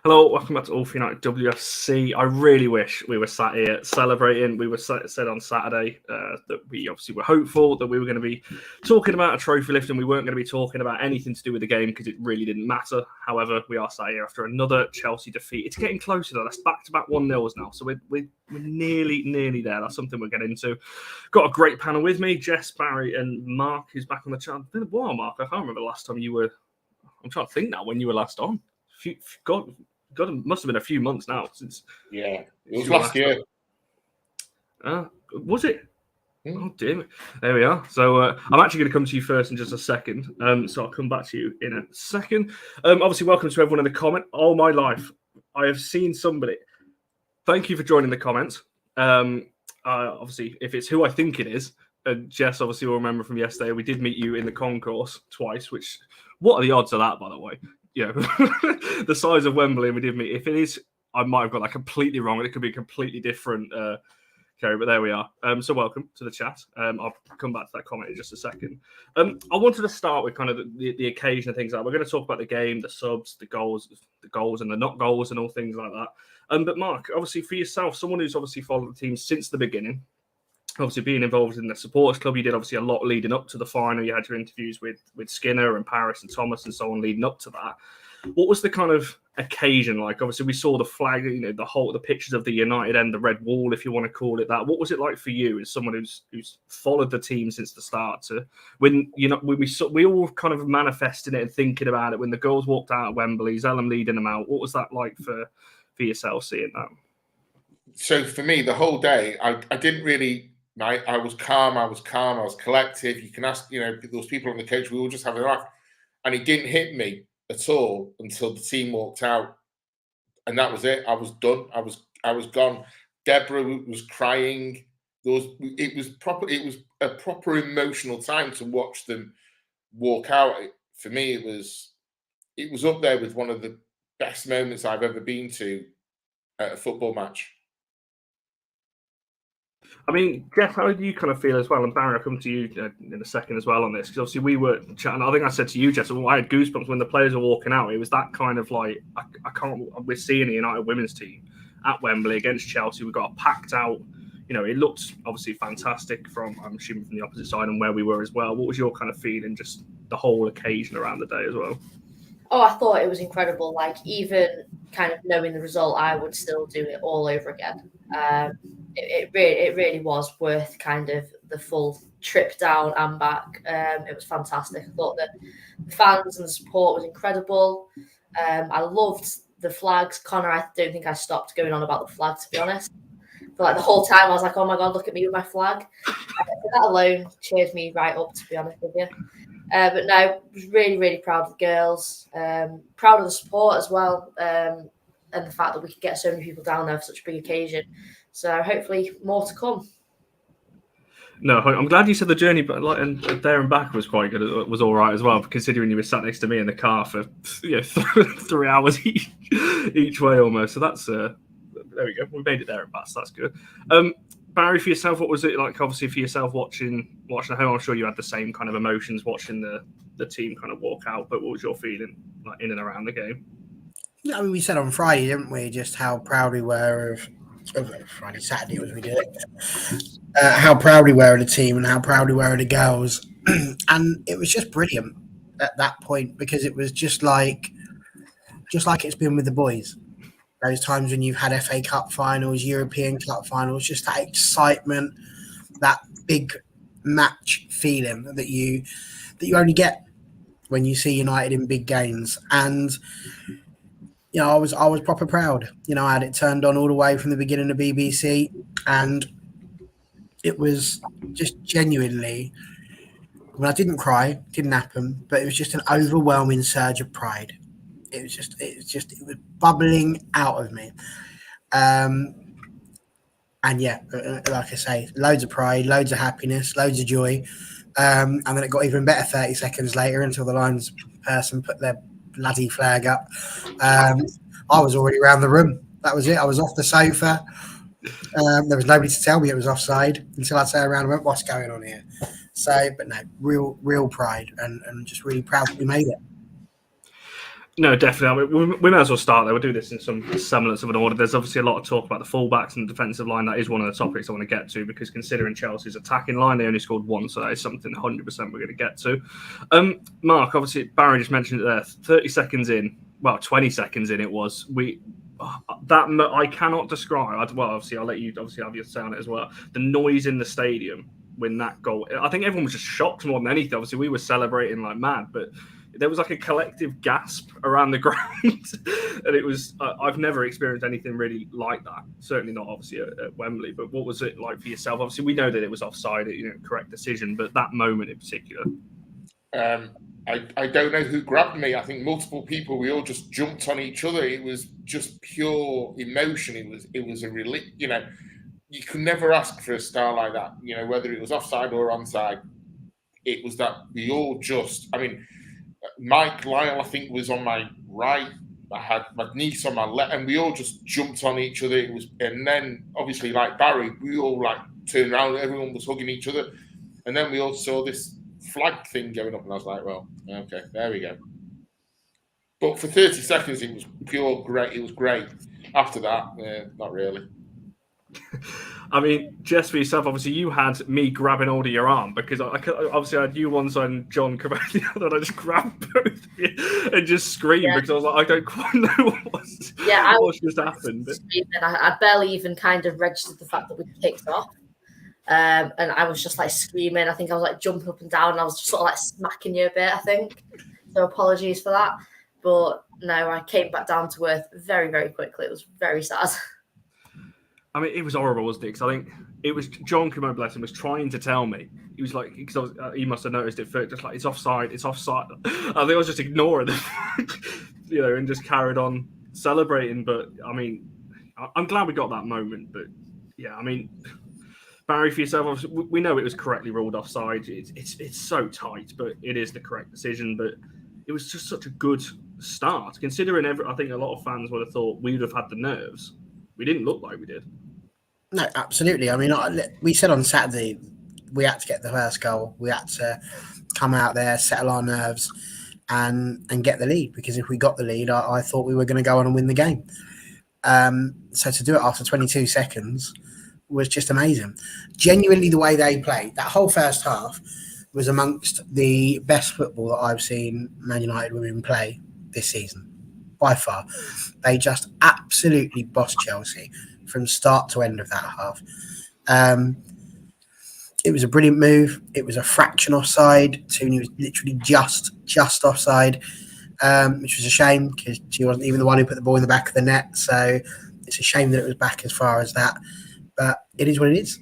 Hello, welcome back to All for United WFC. I really wish we were sat here celebrating. We were said on Saturday that we obviously were hopeful that we were going to be talking about a trophy lift and we weren't going to be talking about anything to do with the game because it really didn't matter. However, we are sat here after another Chelsea defeat. It's getting closer though. That's back-to-back 1-0s now. So we're nearly there. That's something we'll get into. Got a great panel with me. Jess, Barry and Marc, who's back on the channel. It's been a while, Marc. I can't remember the last time you were... I'm trying to think now when you were last on. God, it must have been a few months now since. Yeah, it was last year. Was it? Oh, dear. There we are. So I'm actually going to come to you first in just a second. So I'll come back to you in a second. Obviously, welcome to everyone in the comment. All my life, I have seen somebody. Thank you for joining the comments. Obviously, if it's who I think it is, Jess obviously will remember from yesterday, we did meet you in the concourse twice, which, what are the odds of that, by the way? Yeah, the size of Wembley, and we did meet. If it is, I might have got that completely wrong. It could be completely different, Kerry, but there we are. So welcome to the chat. I'll come back to that comment in just a second. I wanted to start with kind of the occasion of things like we're going to talk about the game, the subs, the goals and the not goals and all things like that. But Marc, obviously for yourself, someone who's obviously followed the team since the beginning, obviously being involved in the supporters club, you did obviously a lot leading up to the final. You had your interviews with Skinner and Paris and Thomas and so on leading up to that. What was the kind of occasion like? Obviously, we saw the flag, the pictures of the United end, the red wall, if you want to call it that. What was it like for you as someone who's followed the team since the start? When we all kind of manifesting it and thinking about it when the girls walked out at Wembley, Zellum leading them out. What was that like for yourself seeing that? So for me, the whole day, I didn't really. I was calm. I was collective. You can ask, those people on the coach. We all just having a laugh, and it didn't hit me at all until the team walked out, and that was it. I was done. I was gone. Deborah was crying. It was a proper emotional time to watch them walk out. For me, it was up there with one of the best moments I've ever been to at a football match. I mean, Jeff, how did you kind of feel as well? And Barry, I'll come to you in a second as well on this, because obviously we were chatting. I think I said to you, Jess, I had goosebumps when the players were walking out. It was that kind of like, we're seeing the United women's team at Wembley against Chelsea. We got packed out. It looked obviously fantastic I'm assuming from the opposite side and where we were as well. What was your kind of feeling, just the whole occasion around the day as well? Oh, I thought it was incredible. Like, even kind of knowing the result, I would still do it all over again. It really was worth kind of the full trip down and back. It was fantastic. I thought that the fans and the support was incredible. I loved the flags. Connor, I don't think I stopped going on about the flag, to be honest. But like the whole time I was like, oh my God, look at me with my flag. That alone cheered me right up, to be honest with you. But no, I was really, really proud of the girls. Proud of the support as well. And the fact that we could get so many people down there for such a big occasion. So hopefully more to come. No, I'm glad you said the journey, but and there and back was quite good. It was all right as well, considering you were sat next to me in the car for 3 hours each way almost. So that's there we go. We made it there and back. So that's good. Barry, for yourself, what was it like? Obviously, for yourself watching at home, I'm sure you had the same kind of emotions watching the team kind of walk out. But what was your feeling like in and around the game? Yeah, I mean, we said on Friday, didn't we, just how proud we were of Saturday was we did it. How proud we were of the team and how proud we were of the girls, and it was just brilliant at that point because it was just like it's been with the boys. Those times when you've had FA Cup finals, European Cup finals, just that excitement, that big match feeling that you only get when you see United in big games. And I was proper proud. I had it turned on all the way from the beginning of BBC, and it was just genuinely. I didn't cry, didn't happen, but it was just an overwhelming surge of pride. It was bubbling out of me. And yeah, like I say, loads of pride, loads of happiness, loads of joy. And then it got even better 30 seconds later until the Lions person put their bloody flag up. I was already around the room. That was it. I was off the sofa. There was nobody to tell me it was offside until I turned around and went, what's going on here? So, but no, real pride and just really proud that we made it. No, definitely. I mean, we may as well start there. We'll do this in some semblance of an order. There's obviously a lot of talk about the fullbacks and the defensive line. That is one of the topics I want to get to, because considering Chelsea's attacking line, they only scored one, so that is something 100% we're going to get to. Mark, obviously, Barry just mentioned it there. 30 seconds in, well, 20 seconds in it was. I cannot describe. Well, obviously, I'll let you obviously have your say on it as well. The noise in the stadium when that goal. I think everyone was just shocked more than anything. Obviously, we were celebrating like mad, but there was like a collective gasp around the ground, and it was. I've never experienced anything really like that. Certainly not, obviously, at Wembley. But what was it like for yourself? Obviously, we know that it was offside, correct decision, but that moment in particular. I don't know who grabbed me. I think multiple people. We all just jumped on each other. It was just pure emotion. It was a relief. You could never ask for a star like that. Whether it was offside or onside, it was that we all just. I mean, Mike Lyle, I think, was on my right. I had my niece on my left, and we all just jumped on each other. And then obviously, like Barry, we all like turned around. Everyone was hugging each other, and then we all saw this flag thing going up, and I was like, well, okay, there we go. But for 30 seconds, it was pure great. It was great. After that, not really. I mean, Jess, for yourself, obviously you had me grabbing hold of your arm, because obviously I had you one side and John come out the other, and I just grabbed both of you and just screamed because I was like, I don't quite know what's just happened. I barely even kind of registered the fact that we kicked off. And I was just like screaming. I think I was like jumping up and down, and I was just sort of like smacking you a bit, I think. So apologies for that. But no, I came back down to earth very, very quickly. It was very sad. I mean, it was horrible, wasn't it? Because I think it was John Camo, bless him, was trying to tell me. He was like, because he must have noticed it first, just like, it's offside. I think I was just ignoring them, and just carried on celebrating. But I mean, I'm glad we got that moment. But yeah, I mean, Barry, for yourself, obviously, we know it was correctly ruled offside. It's so tight, but it is the correct decision. But it was just such a good start, considering I think a lot of fans would have thought we would have had the nerves. We didn't look like we did. No, absolutely. I mean, we said on Saturday we had to get the first goal. We had to come out there, settle our nerves, and get the lead. Because if we got the lead, I thought we were going to go on and win the game. So to do it after 22 seconds was just amazing. Genuinely, the way they played, that whole first half was amongst the best football that I've seen Man United women play this season, by far. They just absolutely bossed Chelsea from start to end of that half. It was a brilliant move. It was a fraction offside. Tooney was literally just offside, which was a shame because she wasn't even the one who put the ball in the back of the net. So it's a shame that it was back as far as that. But it is what it is.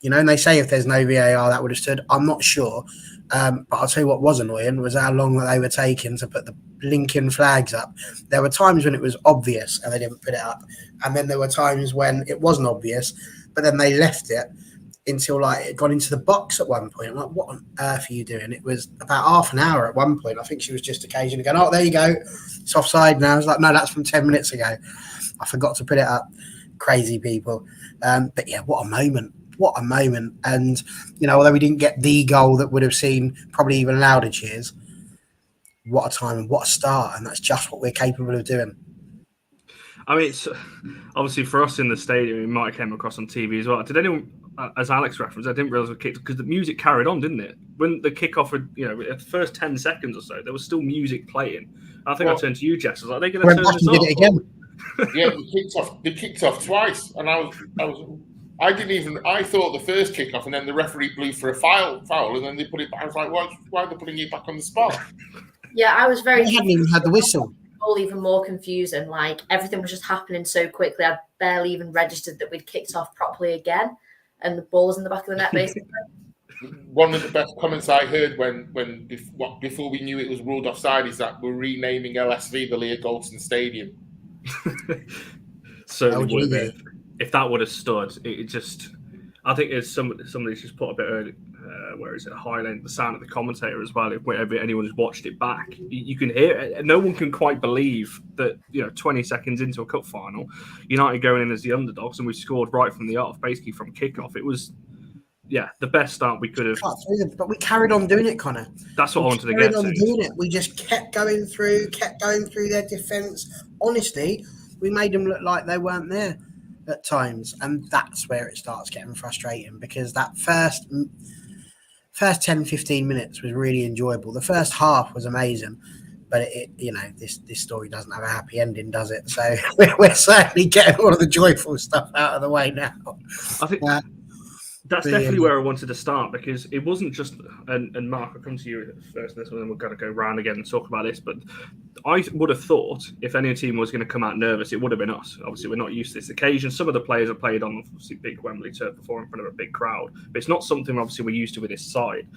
And they say if there's no VAR, that would have stood. I'm not sure. But I'll tell you what was annoying was how long that they were taking to put the blinking flags up. There were times when it was obvious and they didn't put it up. And then there were times when it wasn't obvious, but then they left it until it got into the box at one point. I'm like, what on earth are you doing? It was about half an hour at one point. I think she was just occasionally going, oh, there you go. It's offside now. I was like, no, that's from 10 minutes ago. I forgot to put it up. Crazy people. But yeah, what a moment. What a moment. And, although we didn't get the goal that would have seen probably even louder cheers, what a time and what a start. And that's just what we're capable of doing. I mean, it's obviously for us in the stadium, it might have came across on TV as well. Did anyone, as Alex referenced, I didn't realize we kicked because the music carried on, didn't it? When the kickoff, the first 10 seconds or so, there was still music playing. I think I turned to you, Jess. I was like, are they going to turn this off? Did it again. Yeah, they kicked off twice, and I thought the first kickoff, and then the referee blew for a foul, and then they put it back. I was like, why are they putting it back on the spot? Yeah, I was very. They hadn't even had the whistle. All even more confusing. Like everything was just happening so quickly. I barely even registered that we'd kicked off properly again, and the ball was in the back of the net, basically. One of the best comments I heard before we knew it was ruled offside is that we're renaming LSV the Leah Goldson Stadium. So if that would have stood, it just. I think it's somebody's just put a bit early. Where is it? Highlighting the sound of the commentator as well. If anyone has watched it back, you can hear it. No one can quite believe that 20 seconds into a cup final, United going in as the underdogs, and we scored right from the off, basically from kickoff. It was the best start we could have. But we carried on doing it, Connor. That's what I wanted to get to. Doing it. We just kept going through their defence. Honestly, we made them look like they weren't there at times, and that's where it starts getting frustrating, because that first 10, 15 minutes was really enjoyable. The first half was amazing, but this story doesn't have a happy ending, does it? So we're certainly getting all of the joyful stuff out of the way now. I think that's definitely where I wanted to start, because it wasn't just, and Mark, I'll come to you first this one, and we're going to go round again and talk about this, but I would have thought if any team was going to come out nervous, it would have been us. Obviously, we're not used to this occasion. Some of the players have played on obviously big Wembley turf before in front of a big crowd, but it's not something obviously we're used to with this side.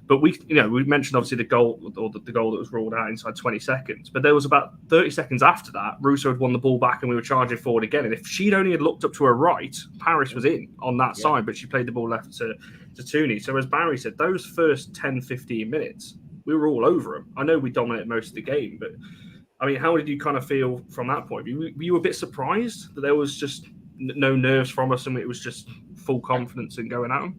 But we mentioned obviously the goal that was ruled out inside 20 seconds. But there was about 30 seconds after that, Russo had won the ball back and we were charging forward again. And if she'd only had looked up to her right, Paris was in on that side, but she played the ball left to Tooney. So as Barry said, those first 10, 15 minutes, we were all over them. I know we dominated most of the game, but I mean, how did you kind of feel from that point? Were you a bit surprised that there was just no nerves from us and it was just full confidence in going at them?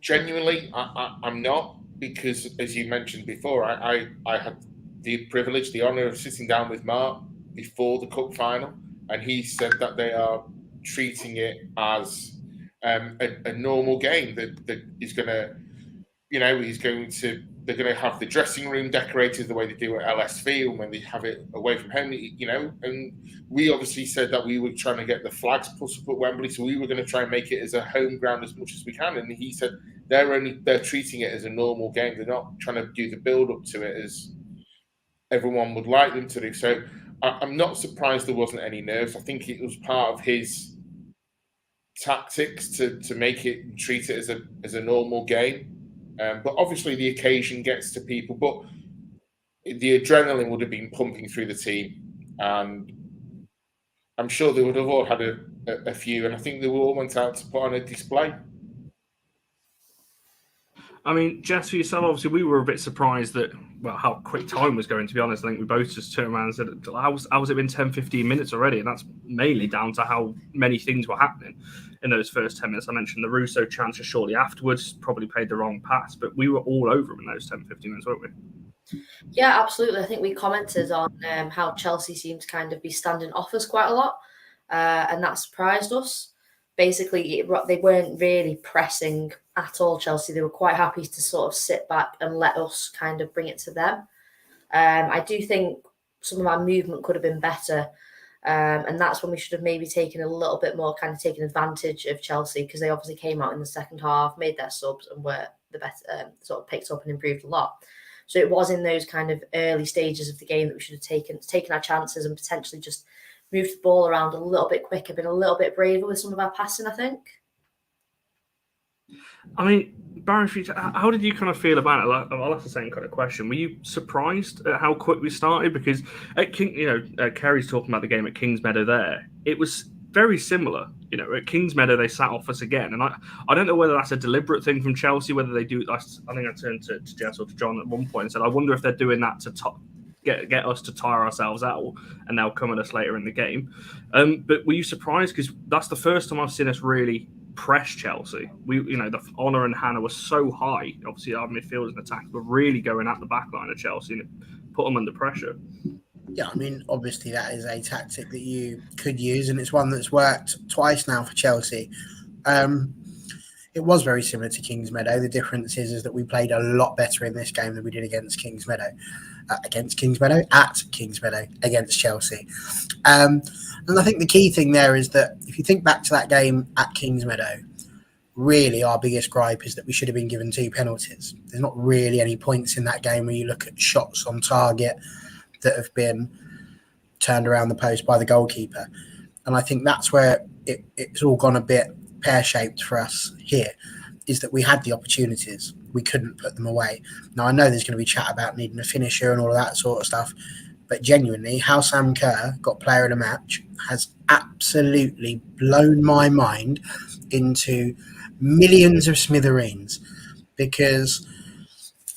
Genuinely, I'm not. Because, as you mentioned before, I had the privilege, the honour of sitting down with Marc before the cup final, and he said that they are treating it as a normal game that is going to, they're going to have the dressing room decorated the way they do at LS Field when they have it away from home, and we obviously said that we were trying to get the flags put up at Wembley, so we were going to try and make it as a home ground as much as we can, and he said they're treating it as a normal game. They're not trying to do the build up to it as everyone would like them to do. So I'm not surprised there wasn't any nerves. I think it was part of his tactics to make it, treat it as a normal game. But obviously the occasion gets to people. But the adrenaline would have been pumping through the team, and I'm sure they would have all had a few. And I think they all went out to put on a display. I mean, Jess, for yourself, obviously, we were a bit surprised that, how quick time was going, to be honest. I think we both just turned around and said, how's it been 10, 15 minutes already? And that's mainly down to how many things were happening in those first 10 minutes. I mentioned the Russo chance shortly afterwards, probably played the wrong pass, but we were all over him in those 10, 15 minutes, weren't we? Yeah, absolutely. I think we commented on how Chelsea seemed to kind of be standing off us quite a lot, and that surprised us. Basically, they weren't really pressing at all, Chelsea. They were quite happy to sort of sit back and let us kind of bring it to them. I do think some of our movement could have been better, and that's when we should have maybe taken a little bit more, kind of taken advantage of Chelsea, because they obviously came out in the second half, made their subs, and were the better, sort of picked up and improved a lot. So it was in those kind of early stages of the game that we should have taken our chances and potentially just moved the ball around a little bit quicker, been a little bit braver with some of our passing, I think. I mean, Baron, how did you kind of feel about it? I'll ask the same kind of question. Were you surprised at how quick we started? Because at Kerry's talking about the game at Kingsmeadow there. It was very similar. At Kingsmeadow, they sat off us again. And I don't know whether that's a deliberate thing from Chelsea, whether they do. I think I turned to Jess or to John at one point and said, I wonder if they're doing that to get us to tire ourselves out, and they'll come at us later in the game. But were you surprised? Because that's the first time I've seen us really press Chelsea. The Honor and Hannah were so high. Obviously, our midfielders and attacks were really going at the back line of Chelsea and it put them under pressure. Yeah, I mean, obviously that is a tactic that you could use, and it's one that's worked twice now for Chelsea. It was very similar to Kingsmeadow. The difference is that we played a lot better in this game than we did against Kingsmeadow. At Kingsmeadow, against Chelsea. And I think the key thing there is that if you think back to that game at Kingsmeadow, really our biggest gripe is that we should have been given 2 penalties. There's not really any points in that game when you look at shots on target that have been turned around the post by the goalkeeper. And I think that's where it's all gone a bit pear-shaped for us here, is that we had the opportunities. We couldn't put them away. Now, I know there's going to be chat about needing a finisher and all of that sort of stuff, but genuinely, how Sam Kerr got player of the match has absolutely blown my mind into millions of smithereens. Because,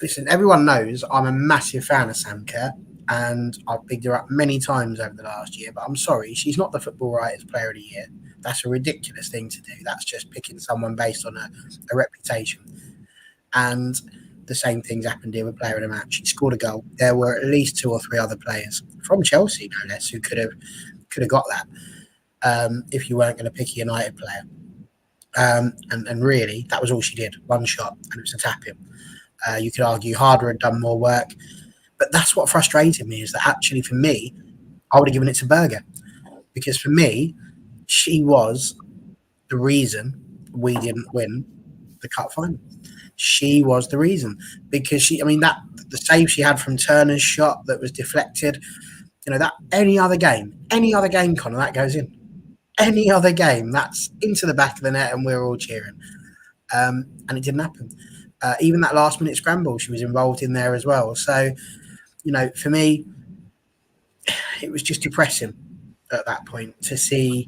listen, everyone knows I'm a massive fan of Sam Kerr, and I've bigged her up many times over the last year, but I'm sorry, she's not the Football Writers Player of the Year. That's a ridiculous thing to do. That's just picking someone based on a reputation. And the same things happened here with player of the match. He scored a goal. There were at least 2 or 3 other players from Chelsea, no less, who could have got that if you weren't going to pick a United player. And really, that was all she did. One shot, and it was a tap-in. You could argue Harder had done more work. But that's what frustrated me, is that actually for me, I would have given it to Berger. Because for me, she was the reason we didn't win the cup final. She was the reason. Because the save she had from Turner's shot that was deflected, that any other game, Connor, that goes in. Any other game, that's into the back of the net and we're all cheering. And it didn't happen. Even that last minute scramble, she was involved in there as well. So, for me, it was just depressing at that point to see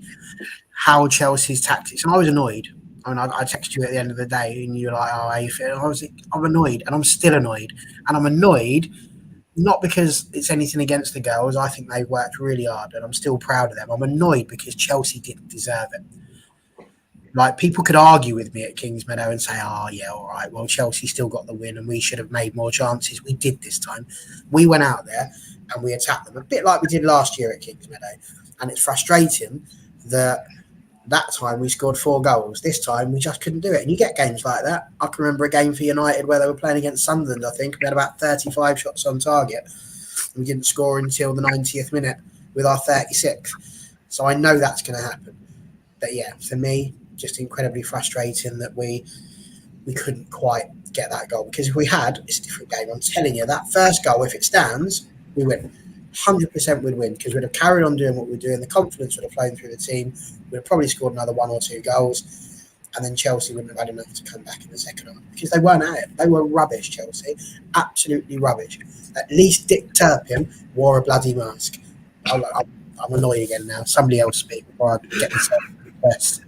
how Chelsea's tactics, and I was annoyed. I texted you at the end of the day and you're like, oh, how you feel? I'm annoyed, and I'm still annoyed. And I'm annoyed not because it's anything against the girls. I think they've worked really hard and I'm still proud of them. I'm annoyed because Chelsea didn't deserve it. Like, people could argue with me at Kingsmeadow and say, oh, yeah, all right, well, Chelsea still got the win and we should have made more chances. We did this time. We went out there and we attacked them, a bit like we did last year at Kingsmeadow. And it's frustrating that time we scored 4 goals. This time we just couldn't do it. And you get games like that. I can remember a game for United where they were playing against Sunderland, I think. We had about 35 shots on target. We didn't score until the 90th minute with our 36th. So I know that's going to happen. But yeah, for me, just incredibly frustrating that we couldn't quite get that goal. Because if we had, it's a different game. I'm telling you, that first goal, if it stands, we win. 100% we'd win, because we'd have carried on doing what we're doing. The confidence would have flown through the team. We'd have probably scored another 1 or 2 goals, and then Chelsea wouldn't have had enough to come back in the second half, because they weren't at it. They were rubbish, Chelsea. Absolutely rubbish. At least Dick Turpin wore a bloody mask. I'm annoyed again now. Somebody else speak before I get myself best.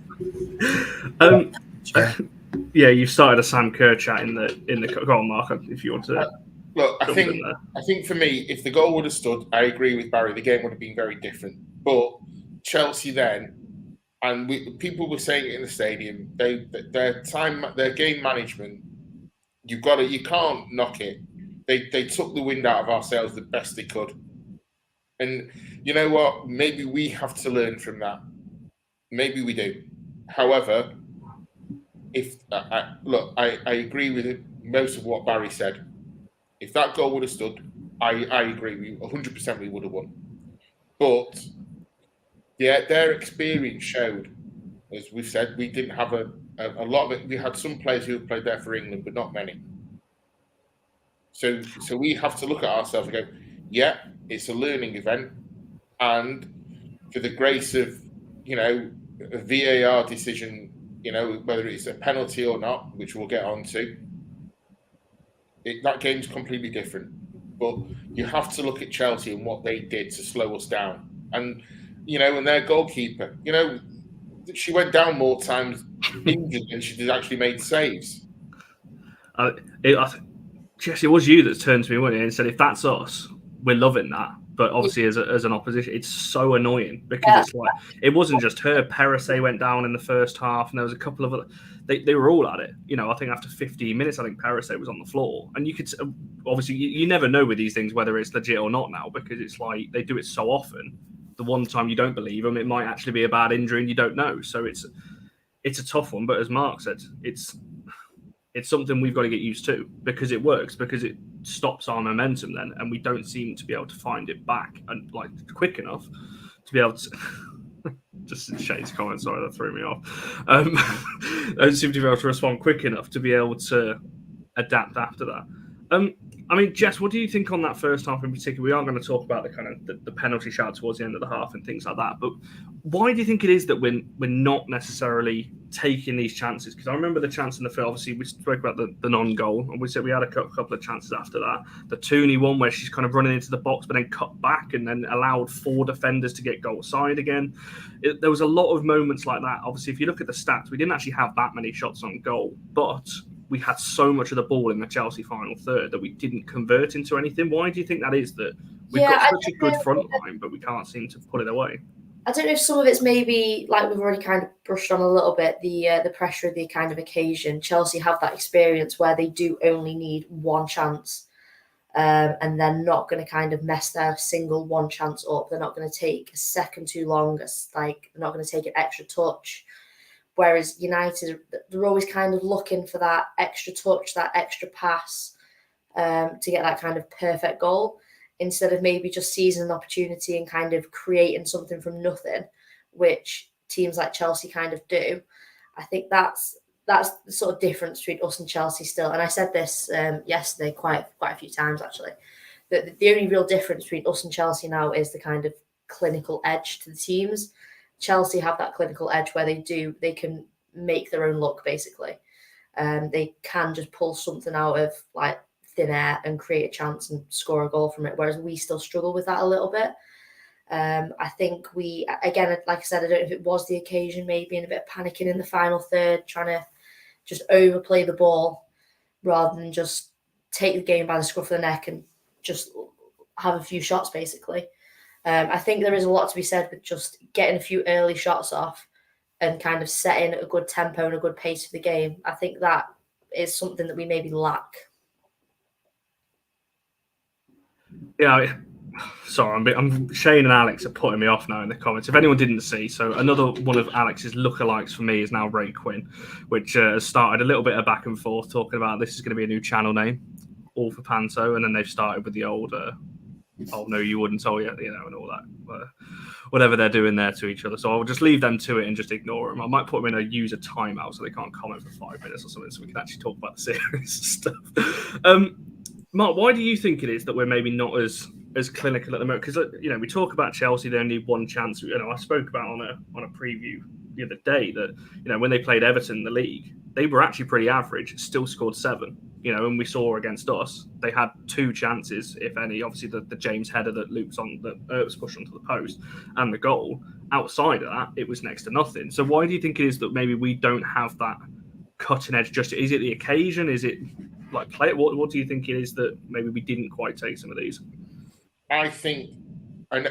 Yeah, you started a Sam Kerr chat in the go on, Mark, if you want to. Look, I think for me, if the goal would have stood, I agree with Barry, the game would have been very different. But Chelsea then, and people were saying it in the stadium, their game management, you can't knock it. They took the wind out of our sails the best they could. And you know what? Maybe we have to learn from that. Maybe we do. However, I agree with most of what Barry said. If that goal would have stood, I agree. 100% we would have won. But yeah, their experience showed, as we've said, we didn't have a lot of it. We had some players who have played there for England, but not many. So we have to look at ourselves and go, yeah, it's a learning event, and for the grace of a VAR decision, whether it's a penalty or not, which we'll get on to. That game's completely different, but you have to look at Chelsea and what they did to slow us down. And and their goalkeeper, she went down more times injured than she did actually made saves. Jess, it was you that turned to me one day and said, "If that's us, we're loving that." But obviously, as an opposition, it's so annoying because it's like it wasn't just her. Perisset went down in the first half, and there was a couple of other. They were all at it. I think after 15 minutes, I think Perisset was on the floor. And you could obviously you never know with these things whether it's legit or not now, because it's like they do it so often. The one time you don't believe them, it might actually be a bad injury, and you don't know. So it's a tough one. But as Mark said, it's something we've got to get used to, because it works, because it stops our momentum then, and we don't seem to be able to find it back and quick enough to be able to. Just Shay's comment, sorry, that threw me off. I don't seem to be able to respond quick enough to be able to adapt after that. Jess, what do you think on that first half in particular? We are going to talk about the kind of the penalty shout towards the end of the half and things like that. But why do you think it is that we're not necessarily taking these chances? Because I remember the chance in the field. Obviously, we spoke about the non-goal, and we said we had a couple of chances after that. The Tooney one where she's kind of running into the box, but then cut back and then allowed 4 defenders to get goal side again. There was a lot of moments like that. Obviously, if you look at the stats, we didn't actually have that many shots on goal, but we had so much of the ball in the Chelsea final third that we didn't convert into anything. Why do you think that is, that we've got such a good front line, but we can't seem to put it away? I don't know if some of it's maybe like we've already kind of brushed on a little bit, the pressure of the kind of occasion. Chelsea have that experience where they do only need one chance, and they're not going to kind of mess their single one chance up. They're not going to take a second too long. They're not going to take an extra touch. Whereas United, they're always kind of looking for that extra touch, that extra pass, to get that kind of perfect goal, instead of maybe just seizing an opportunity and kind of creating something from nothing, which teams like Chelsea kind of do. I think that's the sort of difference between us and Chelsea still. And I said this yesterday quite a few times, actually. That the only real difference between us and Chelsea now is the kind of clinical edge to the teams. Chelsea have that clinical edge where they can make their own luck, basically. They can just pull something out of like thin air and create a chance and score a goal from it, whereas we still struggle with that a little bit. I think we, again, like I said, I don't know if it was the occasion, maybe in a bit of panicking in the final third, trying to just overplay the ball rather than just take the game by the scruff of the neck and just have a few shots, basically. I think there is a lot to be said with just getting a few early shots off and kind of setting a good tempo and a good pace for the game. I think that is something that we maybe lack. Yeah, sorry, I'm Shane and Alex are putting me off now in the comments. If anyone didn't see, so another one of Alex's lookalikes for me is now Ray Quinn, which has started a little bit of back and forth talking about this is going to be a new channel name, all for Panto, and then they've started with the old, oh no, you wouldn't, oh yeah, and all that, whatever they're doing there to each other. So I'll just leave them to it and just ignore them. I might put them in a user timeout so they can't comment for 5 minutes or something, so we can actually talk about the series and stuff. Mark, why do you think it is that we're maybe not as clinical at the moment? Because we talk about Chelsea, they only need one chance. I spoke about on a preview the other day that when they played Everton in the league, they were actually pretty average, still scored 7. And we saw against us, they had 2 chances, if any. Obviously, the James header that loops on that was pushed onto the post, and the goal. Outside of that, it was next to nothing. So why do you think it is that maybe we don't have that cutting edge? Is it the occasion? Is it like play it? What do you think it is that maybe we didn't quite take some of these? I think, and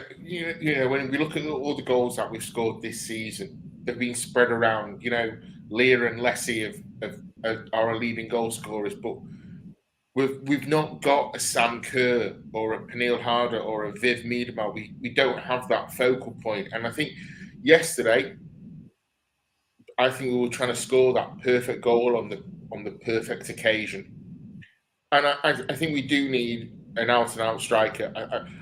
when we look at all the goals that we've scored this season, they've been spread around. Lear and Lessie are our leading goal scorers, but we've not got a Sam Kerr or a Peniel Harder or a Viv Miedema. We don't have that focal point, and I think yesterday, we were trying to score that perfect goal on the perfect occasion. And I think we do need an out-and-out striker.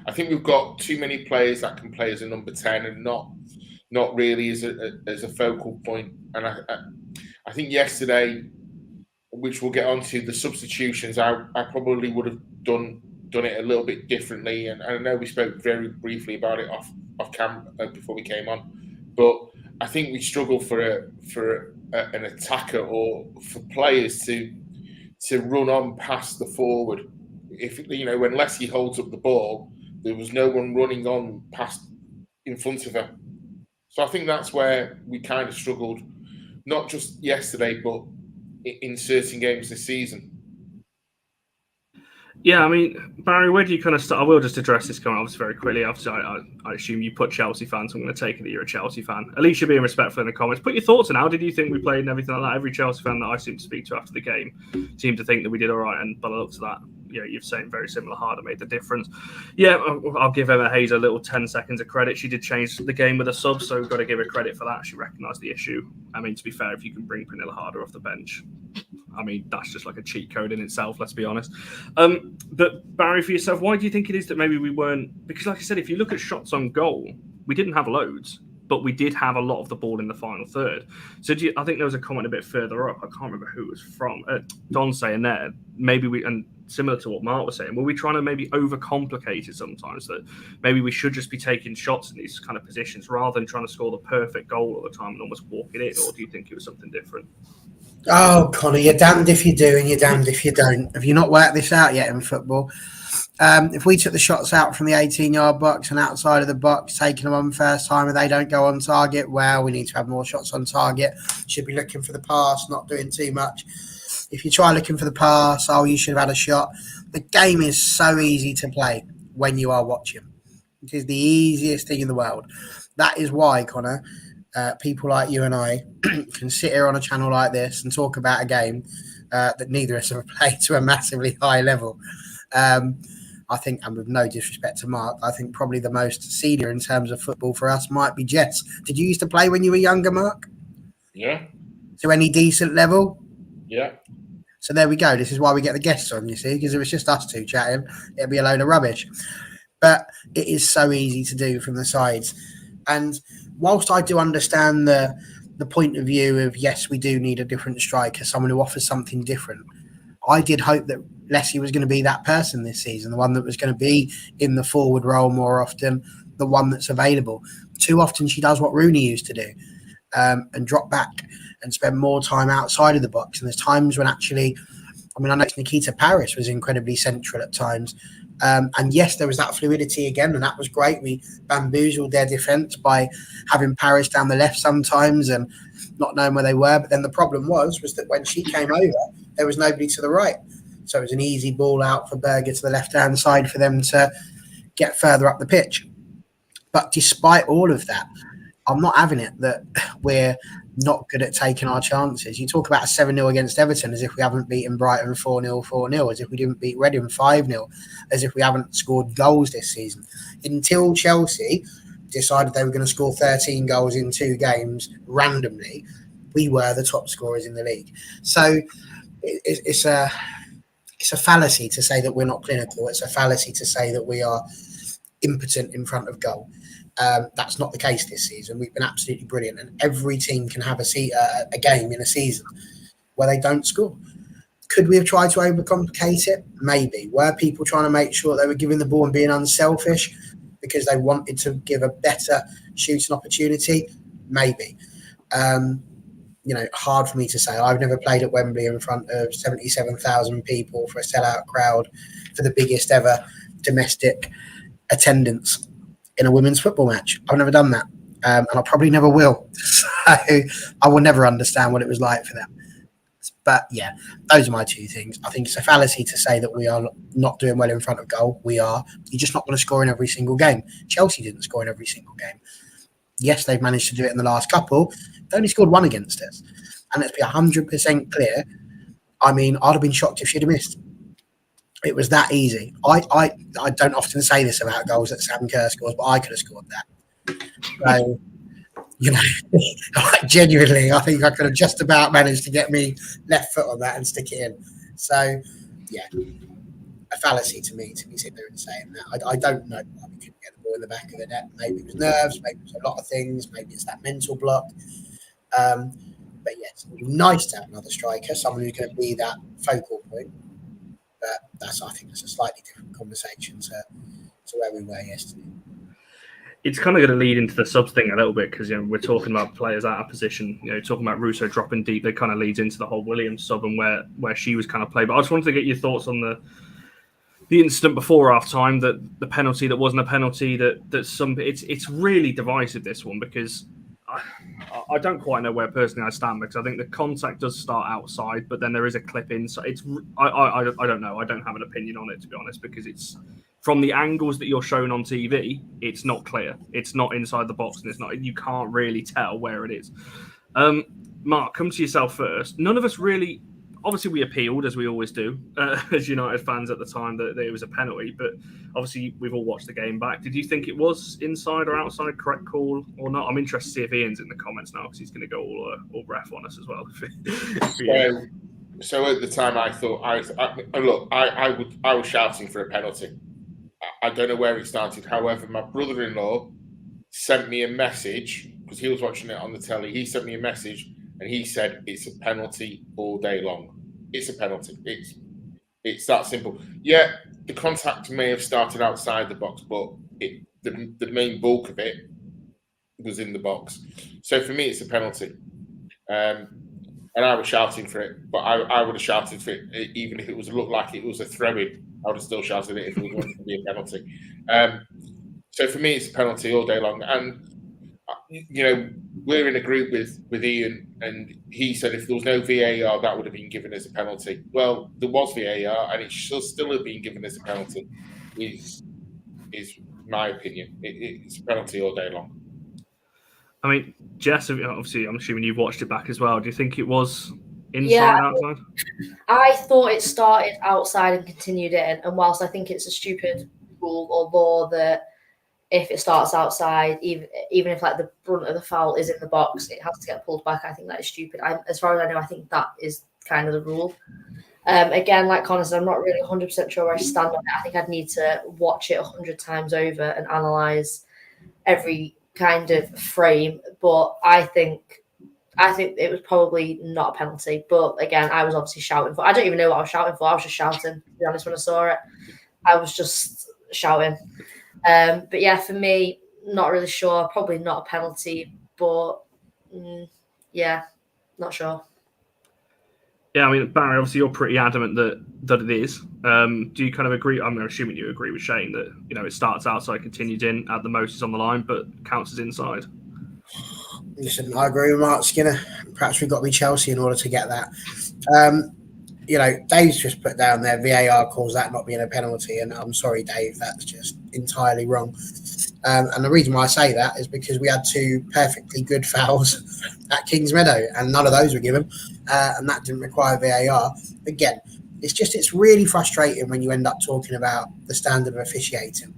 I think we've got too many players that can play as a number 10 and not really as a focal point. And I think yesterday, which we'll get onto, the substitutions, I probably would have done it a little bit differently. And I know we spoke very briefly about it off camera before we came on, but I think we struggle for an attacker or for players to run on past the forward. If when Leslie holds up the ball, there was no one running on past in front of her. So I think that's where we kind of struggled, not just yesterday, but in certain games this season. Yeah, I mean, Barry, where do you kind of start? I will just address this comment obviously very quickly. Obviously, I assume you put Chelsea fans, so I'm going to take it that you're a Chelsea fan. At least you're being respectful in the comments. Put your thoughts on how did you think we played and everything like that. Every Chelsea fan that I seem to speak to after the game seemed to think that we did all right, and by the looks of that, you've saying very similar. Harder made the difference. Yeah, I'll give Emma Hayes a little 10 seconds of credit. She did change the game with a sub, so we've got to give her credit for that. She recognised the issue. I mean, to be fair, if you can bring Pernilla Harder off the bench, I mean, that's just like a cheat code in itself, let's be honest. But Barry, for yourself, why do you think it is that maybe we weren't? Because like I said, if you look at shots on goal, we didn't have loads, but we did have a lot of the ball in the final third. So I think there was a comment a bit further up. I can't remember who it was from. Don saying there, maybe and similar to what Mark was saying, were we trying to maybe overcomplicate it sometimes, that maybe we should just be taking shots in these kind of positions rather than trying to score the perfect goal all the time and almost walk it in? Or do you think it was something different? Oh, Connor, you're damned if you do and you're damned if you don't. Have you not worked this out yet in football? If we took the shots out from the 18-yard box and outside of the box, taking them on first time and they don't go on target, well, we need to have more shots on target. Should be looking for the pass, not doing too much. If you try looking for the pass, you should have had a shot. The game is so easy to play when you are watching. It is the easiest thing in the world. that is why, Connor, people like you and I can sit here on a channel like this and talk about a game that neither of us have played to a massively high level. I think, and with no disrespect to Mark, I think probably the most senior in terms of football for us might be Jess. Did you used to play when you were younger, Mark? Yeah. To any decent level? Yeah. So there we go. This is why we get the guests on, you see, because if it was just us two chatting, it'd be a load of rubbish. But it is so easy to do from the sides. And whilst I do understand the point of view of, yes, we do need a different striker, someone who offers something different, I did hope that Leslie was going to be that person this season, the one that was going to be in the forward role more often, the one that's available. Too often she does what Rooney used to do, and drop back and spend more time outside of the box. And there's times when actually, I mean, I know Nikita Paris was incredibly central at times. And yes, there was that fluidity again, and that was great. We bamboozled their defence by having Paris down the left sometimes and not knowing where they were. But then the problem was that when she came over, there was nobody to the right. So it was an easy ball out for Berger to the left-hand side for them to get further up the pitch. But despite all of that, I'm not having it that we're not good at taking our chances. You talk about a 7-0 against Everton as if we haven't beaten Brighton 4-0, 4-0, as if we didn't beat Reading 5-0, as if we haven't scored goals this season. Until Chelsea decided they were going to score 13 goals in 2 games randomly, we were the top scorers in the league. So it's a fallacy to say that we're not clinical. It's a fallacy to say that we are impotent in front of goal. That's not the case this season. We've been absolutely brilliant, and every team can have a game in a season where they don't score. Could we have tried to overcomplicate it? Maybe. Were people trying to make sure they were giving the ball and being unselfish because they wanted to give a better shooting opportunity? Maybe. Hard for me to say. I've never played at Wembley in front of 77,000 people for a sellout crowd for the biggest ever domestic attendance in a women's football match. I've never done that, and I probably never will. So I will never understand what it was like for them. But yeah, those are my 2 things. I think it's a fallacy to say that we are not doing well in front of goal. We are. You're just not going to score in every single game. Chelsea didn't score in every single game. Yes, they've managed to do it in the last couple. They only scored 1 against us. And let's be 100% clear. I mean, I'd have been shocked if she'd have missed. It was that easy. I don't often say this about goals that Sam Kerr scores, but I could have scored that. So, genuinely, I think I could have just about managed to get me left foot on that and stick it in. So, yeah, a fallacy to me to be sitting there and saying that. I don't know why we couldn't get the ball in the back of the net. Maybe it was nerves, maybe it was a lot of things, maybe it's that mental block. But yes, it would be nice to have another striker, someone who's going to be that focal point. But I think that's a slightly different conversation to where we were yesterday. It's kind of going to lead into the subs thing a little bit because we're talking about players out of position. Talking about Russo dropping deep, that kind of leads into the whole Williams sub and where she was kind of played. But I just wanted to get your thoughts on the incident before half time, that the penalty that wasn't a penalty, that some it's really divisive, this one, because I don't quite know where personally I stand, because I think the contact does start outside, but then there is a clip inside. I don't know. I don't have an opinion on it, to be honest, because it's from the angles that you're shown on TV, it's not clear. It's not inside the box, and it's not. You can't really tell where it is. Mark, come to yourself first. None of us really. Obviously, we appealed, as we always do, as United fans at the time, that it was a penalty. But obviously, we've all watched the game back. Did you think it was inside or outside, correct call or not? I'm interested to see if Ian's in the comments now, because he's going to go all ref on us as well. So at the time, I thought I was shouting for a penalty. I don't know where it started. However, my brother-in-law sent me a message because he was watching it on the telly. He sent me a message. And he said it's a penalty all day long. It's a penalty. It's that simple. Yeah, the contact may have started outside the box, but the main bulk of it was in the box. So for me, it's a penalty. And I was shouting for it, but I would have shouted for it even if it looked like it was a throw-in. I would have still shouted it if it was going to be a penalty. So for me, it's a penalty all day long. And we're in a group with Ian, and he said if there was no VAR, that would have been given as a penalty. Well, there was VAR, and it should still have been given as a penalty. Is my opinion. It's a penalty all day long. I mean, Jess, obviously, I'm assuming you've watched it back as well. Do you think it was inside, outside? I thought it started outside and continued in. And whilst I think it's a stupid rule or law that if it starts outside, even if like the brunt of the foul is in the box, it has to get pulled back. I think that is stupid. As far as I know, I think that is kind of the rule. Again, like Connor said, I'm not really 100% sure where I stand on it. I think I'd need to watch it 100 times over and analyse every kind of frame. But I think it was probably not a penalty. But again, I was obviously shouting for. I don't even know what I was shouting for. I was just shouting, to be honest, when I saw it. I was just shouting. But yeah, for me, not really sure. Probably not a penalty, but yeah, not sure. Yeah, I mean, Barry, obviously you're pretty adamant that it is. Do you kind of agree? I'm assuming you agree with Shane that, you know, it starts outside, continues in, at the most is on the line, but counts as inside. Listen, I agree with Mark Skinner. Perhaps we've got to be Chelsea in order to get that. You know, Dave's just put down there, VAR calls that not being a penalty, and I'm sorry, Dave, that's just entirely wrong. And the reason why I say that is because we had two perfectly good fouls at Kings Meadow, and none of those were given, and that didn't require VAR. Again, it's really frustrating when you end up talking about the standard of officiating.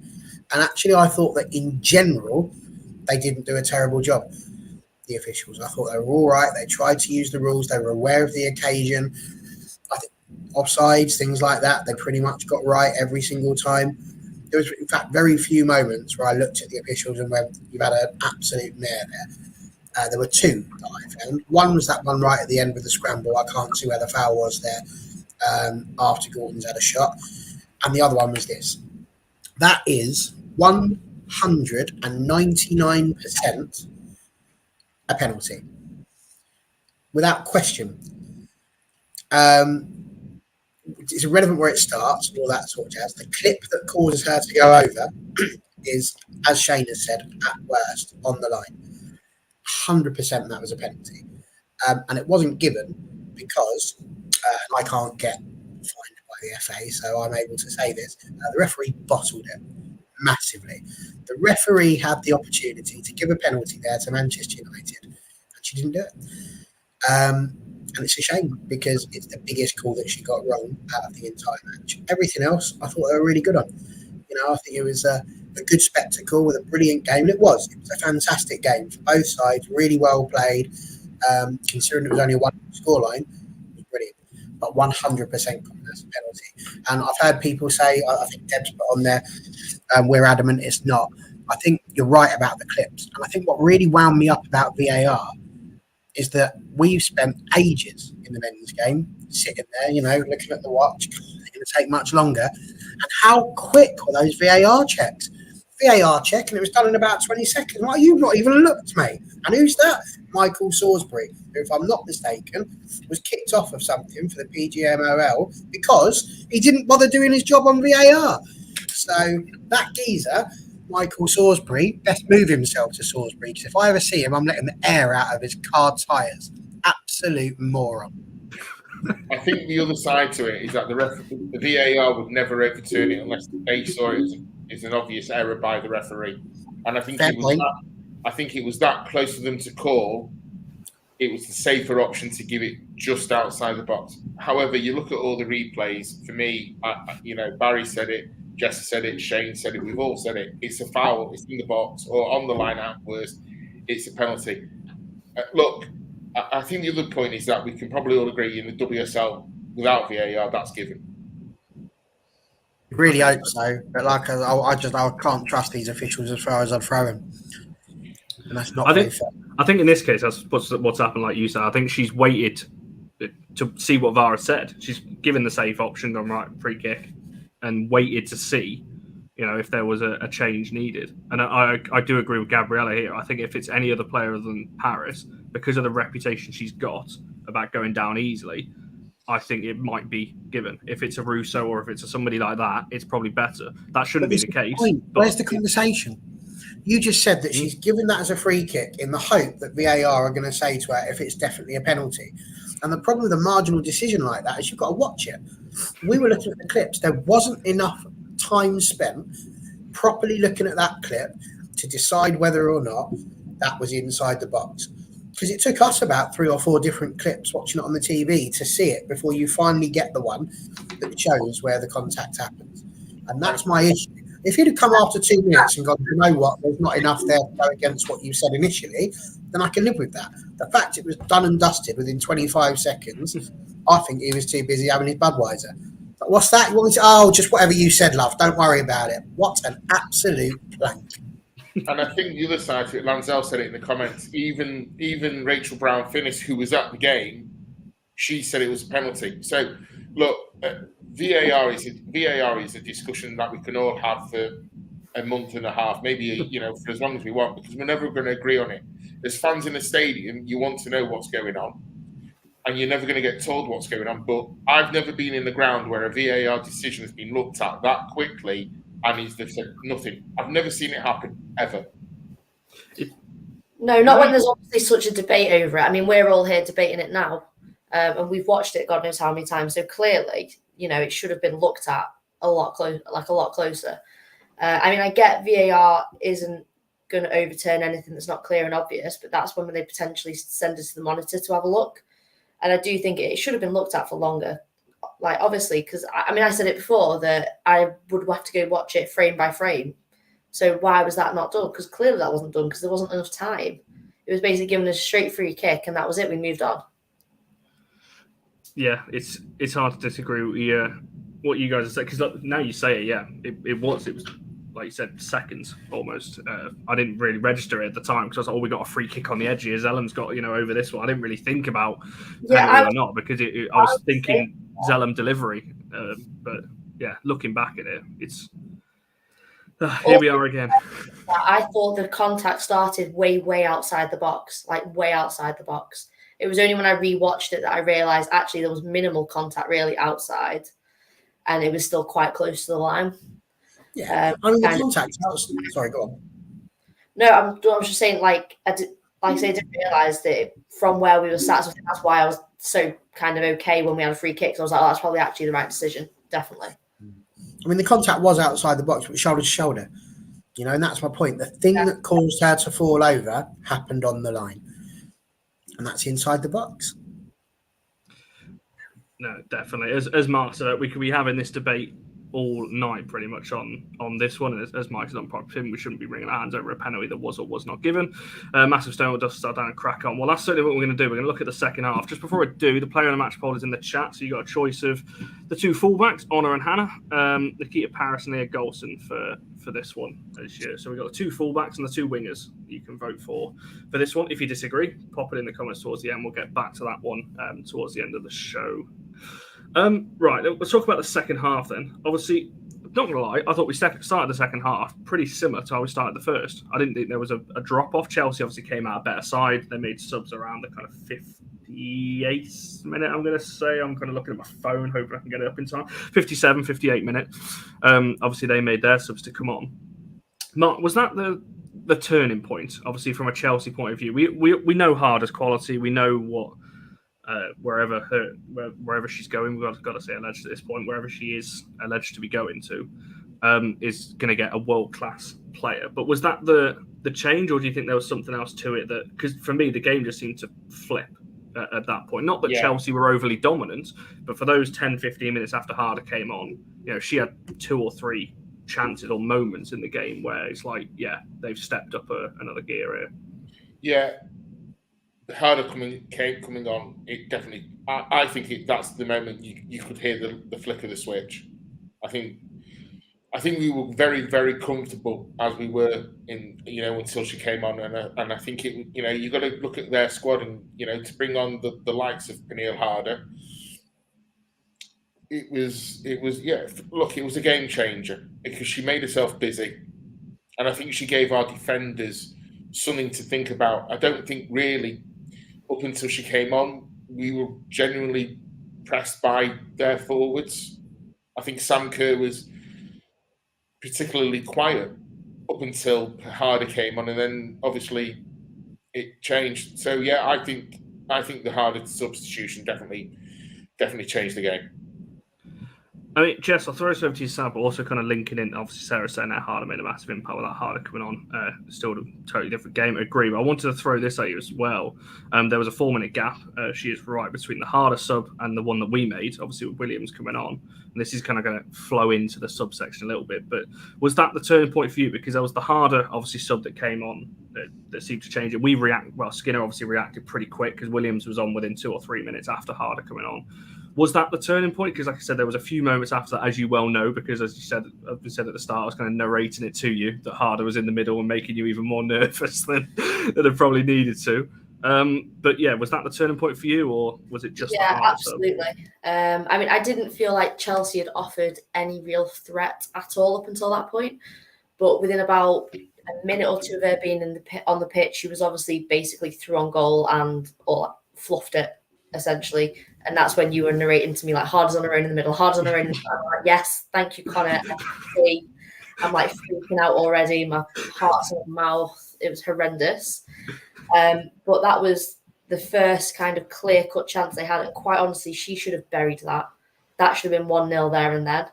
And actually, I thought that in general, they didn't do a terrible job, the officials. I thought they were all right. They tried to use the rules. They were aware of the occasion. I think offsides, things like that, they pretty much got right every single time. There was, in fact, very few moments where I looked at the officials and went, you've had an absolute mare there. There were two that I found. One was that one right at the end with the scramble. I can't see where the foul was there after Gordon's had a shot. And the other one was this. That is 199% a penalty. Without question. It's irrelevant where it starts and all that sort of jazz. The clip that causes her to go over is, as Shane has said, at worst, on the line. 100% that was a penalty. And it wasn't given because I can't get fined by the FA, so I'm able to say this. The referee bottled it massively. The referee had the opportunity to give a penalty there to Manchester United, and she didn't do it. And it's a shame because it's the biggest call that she got wrong out of the entire match. Everything else, I thought they were really good on. You know, I think it was a good spectacle with a brilliant game. And it was a fantastic game for both sides, really well played. Considering it was only a one scoreline, it was brilliant. But 100% as a penalty. And I've heard people say, I think Deb's put on there, we're adamant it's not. I think you're right about the clips. And I think what really wound me up about VAR is that we've spent ages in the men's game sitting there, you know, looking at the watch. It's going to take much longer. And how quick were those VAR checks? VAR check, and it was done in about 20 seconds. Like, you've not even looked, mate. And who's that? Michael Salisbury, who, if I'm not mistaken, was kicked off of something for the PGMOL because he didn't bother doing his job on VAR. So that geezer, Michael Salisbury, best move himself to Salisbury, because if I ever see him, I'm letting the air out of his car tyres. Absolute moron. I think the other side to it is that the VAR would never overturn it unless they saw it as an obvious error by the referee. And I think it was that close for them to call. It was the safer option to give it just outside the box. However, you look at all the replays. For me, Barry said it, Jess said it, Shane said it, we've all said it. It's a foul, it's in the box or on the line at worst. It's a penalty. Look, I think the other point is that we can probably all agree in the WSL without VAR, that's given. Really hope so, but like I can't trust these officials as far as I'd throw them, and that's not. I think in this case, that's what's happened. Like you said, I think she's waited to see what VAR said. She's given the safe option, gone right, free kick, and waited to see, you know, if there was a change needed. And I do agree with Gabriella here. I think if it's any other player other than Paris, because of the reputation she's got about going down easily, I think it might be given. If it's a Russo or if it's somebody like that, it's probably better. That shouldn't be the case. Where's the conversation? You just said that she's given that as a free kick in the hope that VAR are going to say to her if it's definitely a penalty. And the problem with a marginal decision like that is you've got to watch it. We were looking at the clips. There wasn't enough time spent properly looking at that clip to decide whether or not that was inside the box. Because it took us about 3 or 4 different clips watching it on the TV to see it before you finally get the one that shows where the contact happens. And that's my issue. If you'd have come after 2 minutes and gone, you know what, there's not enough there to go against what you said initially, then I can live with that. The fact it was done and dusted within 25 seconds, I think he was too busy having his Budweiser. But what's that? You want me to, just whatever you said, love. Don't worry about it. What an absolute plank. And I think the other side to it, Lanzell said it in the comments, even Rachel Brown-Finnis, who was at the game, she said it was a penalty. So, look, VAR is a discussion that we can all have for a month and a half, maybe for as long as we want, because we're never going to agree on it. As fans in the stadium, you want to know what's going on, and you're never going to get told what's going on. But I've never been in the ground where a VAR decision has been looked at that quickly and they've said nothing. I've never seen it happen ever. No, not when there's obviously such a debate over it. I mean, we're all here debating it now, and we've watched it God knows how many times. So clearly, it should have been looked at a lot closer. I mean, I get VAR isn't going to overturn anything that's not clear and obvious, but that's when they potentially send us to the monitor to have a look. And I do think it should have been looked at for longer. Like, obviously, because I said it before that I would have to go watch it frame by frame. So why was that not done? Because clearly that wasn't done because there wasn't enough time. It was basically given a straight free kick, and that was it. We moved on. Yeah, it's hard to disagree with what you guys have said, because now you say it, it was like you said, seconds almost. I didn't really register it at the time because I was like, we got a free kick on the edge here. Zellum's got, over this one. I didn't really think about penalty or not because I was thinking Zellum delivery. But yeah, looking back at it, it's here we are again. I thought the contact started way outside the box, like way outside the box. It was only when I rewatched it that I realised actually there was minimal contact really outside, and it was still quite close to the line. Yeah, the contact. Sorry, go on. No, I'm just saying, I didn't realise that from where we were sat. So that's why I was so kind of okay when we had a free kick. So I was like, that's probably actually the right decision, definitely. I mean, the contact was outside the box, but shoulder to shoulder. And that's my point. The thing that caused her to fall over happened on the line, and that's inside the box. No, definitely. As Mark said, we could be having this debate all night pretty much on this one. And as Mike's on prop him, we shouldn't be wringing our hands over a penalty that was or was not given. Massive stone will just start down and crack on. Well, that's certainly what we're going to do. We're going to look at the second half. Just before I do, the player on the match poll is in the chat. So you got a choice of the 2 fullbacks, Honor and Hannah, Nikita Paris and Leah Golson for this one this year. So we've got the 2 fullbacks and the 2 wingers you can vote for this one. If you disagree, pop it in the comments towards the end. We'll get back to that one towards the end of the show. Right, let's talk about the second half then. Obviously, not going to lie, I thought we started the second half pretty similar to how we started the first. I didn't think there was a drop-off. Chelsea obviously came out a better side. They made subs around the kind of 58th minute, I'm going to say. I'm kind of looking at my phone, hoping I can get it up in time. 57, 58 minute. Obviously, they made their subs to come on. Mark, was that the turning point, obviously, from a Chelsea point of view? We know Harder's quality. We know what... wherever she's going, we've got to say alleged at this point, wherever she is alleged to be going to, is going to get a world-class player. But was that the change, or do you think there was something else to it? That, because for me, the game just seemed to flip at that point. Not that Chelsea were overly dominant, but for those 10, 15 minutes after Harder came on, she had 2 or 3 chances or moments in the game where it's like, they've stepped up another gear here. Yeah. Harder coming on, it definitely. I think that's the moment you could hear the flick of the switch. I think we were very, very comfortable as we were in until she came on, and I think it you got to look at their squad and to bring on the likes of Pernille Harder. It was look, it was a game changer because she made herself busy, and I think she gave our defenders something to think about. I don't think really. Up until she came on, we were genuinely pressed by their forwards. I think Sam Kerr was particularly quiet up until Harder came on, and then obviously it changed. So I think the Harder substitution definitely changed the game. I mean, Jess, I'll throw this over to yourself, but also kind of linking in. Obviously, Sarah saying that Harder made a massive impact with that Harder coming on. Still a totally different game. I agree. But I wanted to throw this at you as well. There was a 4-minute gap. She is right between the Harder sub and the one that we made, obviously with Williams coming on. And this is kind of going to flow into the subsection a little bit. But was that the turning point for you? Because there was the Harder, obviously, sub that came on that seemed to change it. Skinner obviously reacted pretty quick because Williams was on within 2 or 3 minutes after Harder coming on. Was that the turning point? Because, like I said, there was a few moments after that, as you well know, because as we said at the start, I was kind of narrating it to you that Harder was in the middle and making you even more nervous than it probably needed to. But yeah, was that the turning point for you, or was it just? Yeah, absolutely. I mean, I didn't feel like Chelsea had offered any real threat at all up until that point. But within about a minute or two of her being on the pitch, she was obviously basically through on goal and fluffed it essentially. And that's when you were narrating to me like Harder's on her own in the middle, Harder's on her own in the middle. I'm like, yes, thank you, Connor. I'm like freaking out already. My heart's in my mouth. It was horrendous. But that was the first kind of clear-cut chance they had. And quite honestly, she should have buried that. That should have been 1-0 there and then.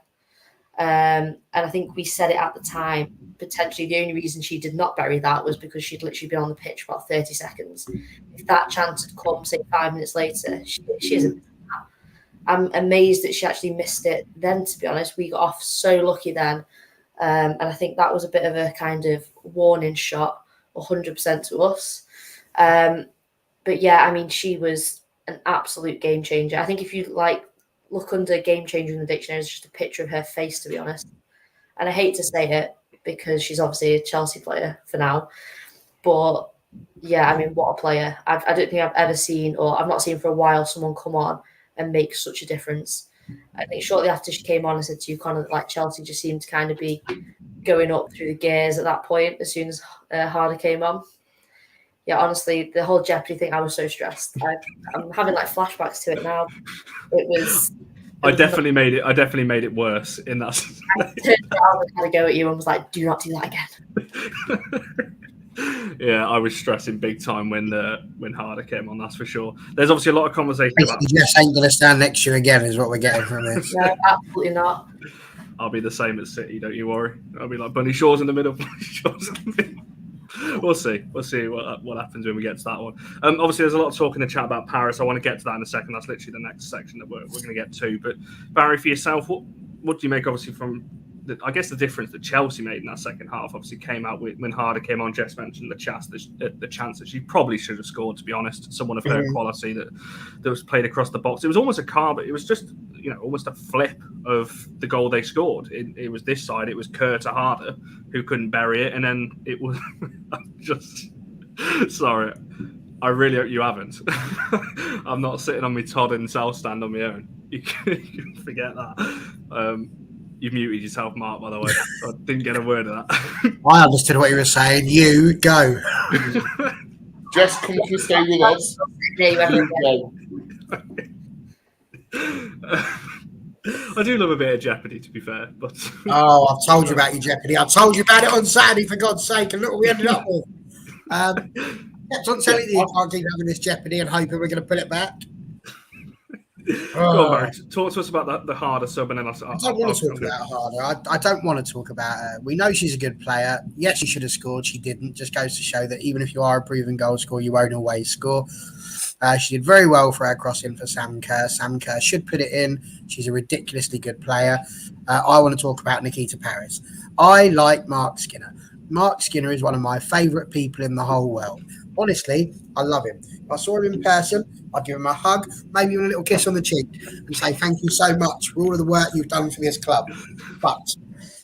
And I think we said it at the time. Potentially the only reason she did not bury that was because she'd literally been on the pitch for about 30 seconds. If that chance had come, say, 5 minutes later, she isn't. I'm amazed that she actually missed it then, to be honest. We got off so lucky then. And I think that was a bit of a kind of warning shot, 100% to us. But yeah, I mean, she was an absolute game changer. I think if you look under game changer in the dictionary, it's just a picture of her face, to be honest. And I hate to say it because she's obviously a Chelsea player for now. But yeah, I mean, what a player. I don't think I've ever seen, or I've not seen for a while, someone come on and make such a difference. I think shortly after she came on, I said to you, Connor, like Chelsea just seemed to kind of be going up through the gears at that point as soon as Harder came on. Yeah, honestly, the whole Jeopardy thing, I was so stressed. I'm having like flashbacks to it now. I definitely made it worse in that. I turned around and had a go at you and was like, "Do not do that again." Yeah, I was stressing big time when Harder came on. That's for sure. There's obviously a lot of conversation about. Jess ain't going to stand next to you again, is what we're getting from this. No, absolutely not. I'll be the same at City. Don't you worry. I'll be like Bunny Shaw's in the middle. We'll see. We'll see what happens when we get to that one. Obviously, there's a lot of talk in the chat about Paris. I want to get to that in a second. That's literally the next section that we're going to get to. But Barry, for yourself, what do you make, obviously, from I guess the difference that Chelsea made in that second half? Obviously, came out when Harder came on. Jess mentioned the chance that she probably should have scored. To be honest, someone of her quality that was played across the box. It was almost a carbon. It was just almost a flip of the goal they scored. It was this side. It was Kerr to Harder who couldn't bury it, and then it was just sorry. I really hope you haven't. I'm not sitting on my Todd and South stand on my own. You can forget that. You've muted yourself, Mark, by the way. I didn't get a word of that. I understood what you were saying. You go. Just come to stay with us. I do love a bit of Jeopardy, to be fair. But I've told you about your Jeopardy. I told you about it on Saturday, for God's sake, and look what we ended up with. Kept on telling you can't keep having this Jeopardy and hoping we're going to pull it back. Go on, Marc. Talk to us about the Harder sub, and then I don't want to talk about Harder. I don't want to talk about her. We know she's a good player. Yes, she should have scored. She didn't. Just goes to show that even if you are a proven goal scorer, you won't always score. She did very well for her crossing for Sam Kerr. Sam Kerr should put it in. She's a ridiculously good player. I want to talk about Nikita Paris. I like Marc Skinner. Marc Skinner is one of my favourite people in the whole world. Honestly, I love him. If I saw him in person, I'd give him a hug, maybe even a little kiss on the cheek and say thank you so much for all of the work you've done for this club. But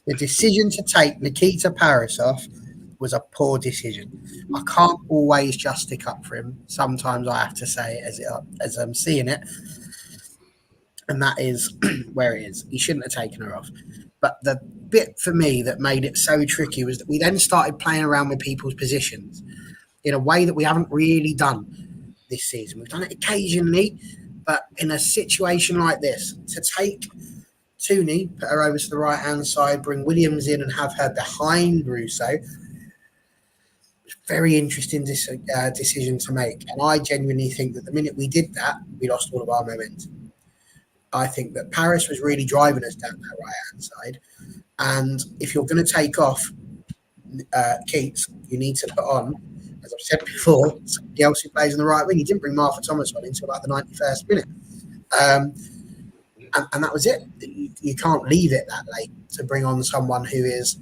the decision to take Nikita Paris off was a poor decision. I can't always just stick up for him. Sometimes I have to say it as I'm seeing it. And that is where it is. He shouldn't have taken her off. But the bit for me that made it so tricky was that we then started playing around with people's positions in a way that we haven't really done this season. We've done it occasionally, but in a situation like this, to take Tooney, put her over to the right-hand side, bring Williams in and have her behind Russo, very interesting decision to make. And I genuinely think that the minute we did that, we lost all of our momentum. I think that Paris was really driving us down that right-hand side. And if you're going to take off Keats, you need to put on, as I've said before, somebody else who plays on the right wing. He didn't bring Martha Thomas on until like the 91st minute. And that was it. You can't leave it that late to bring on someone who is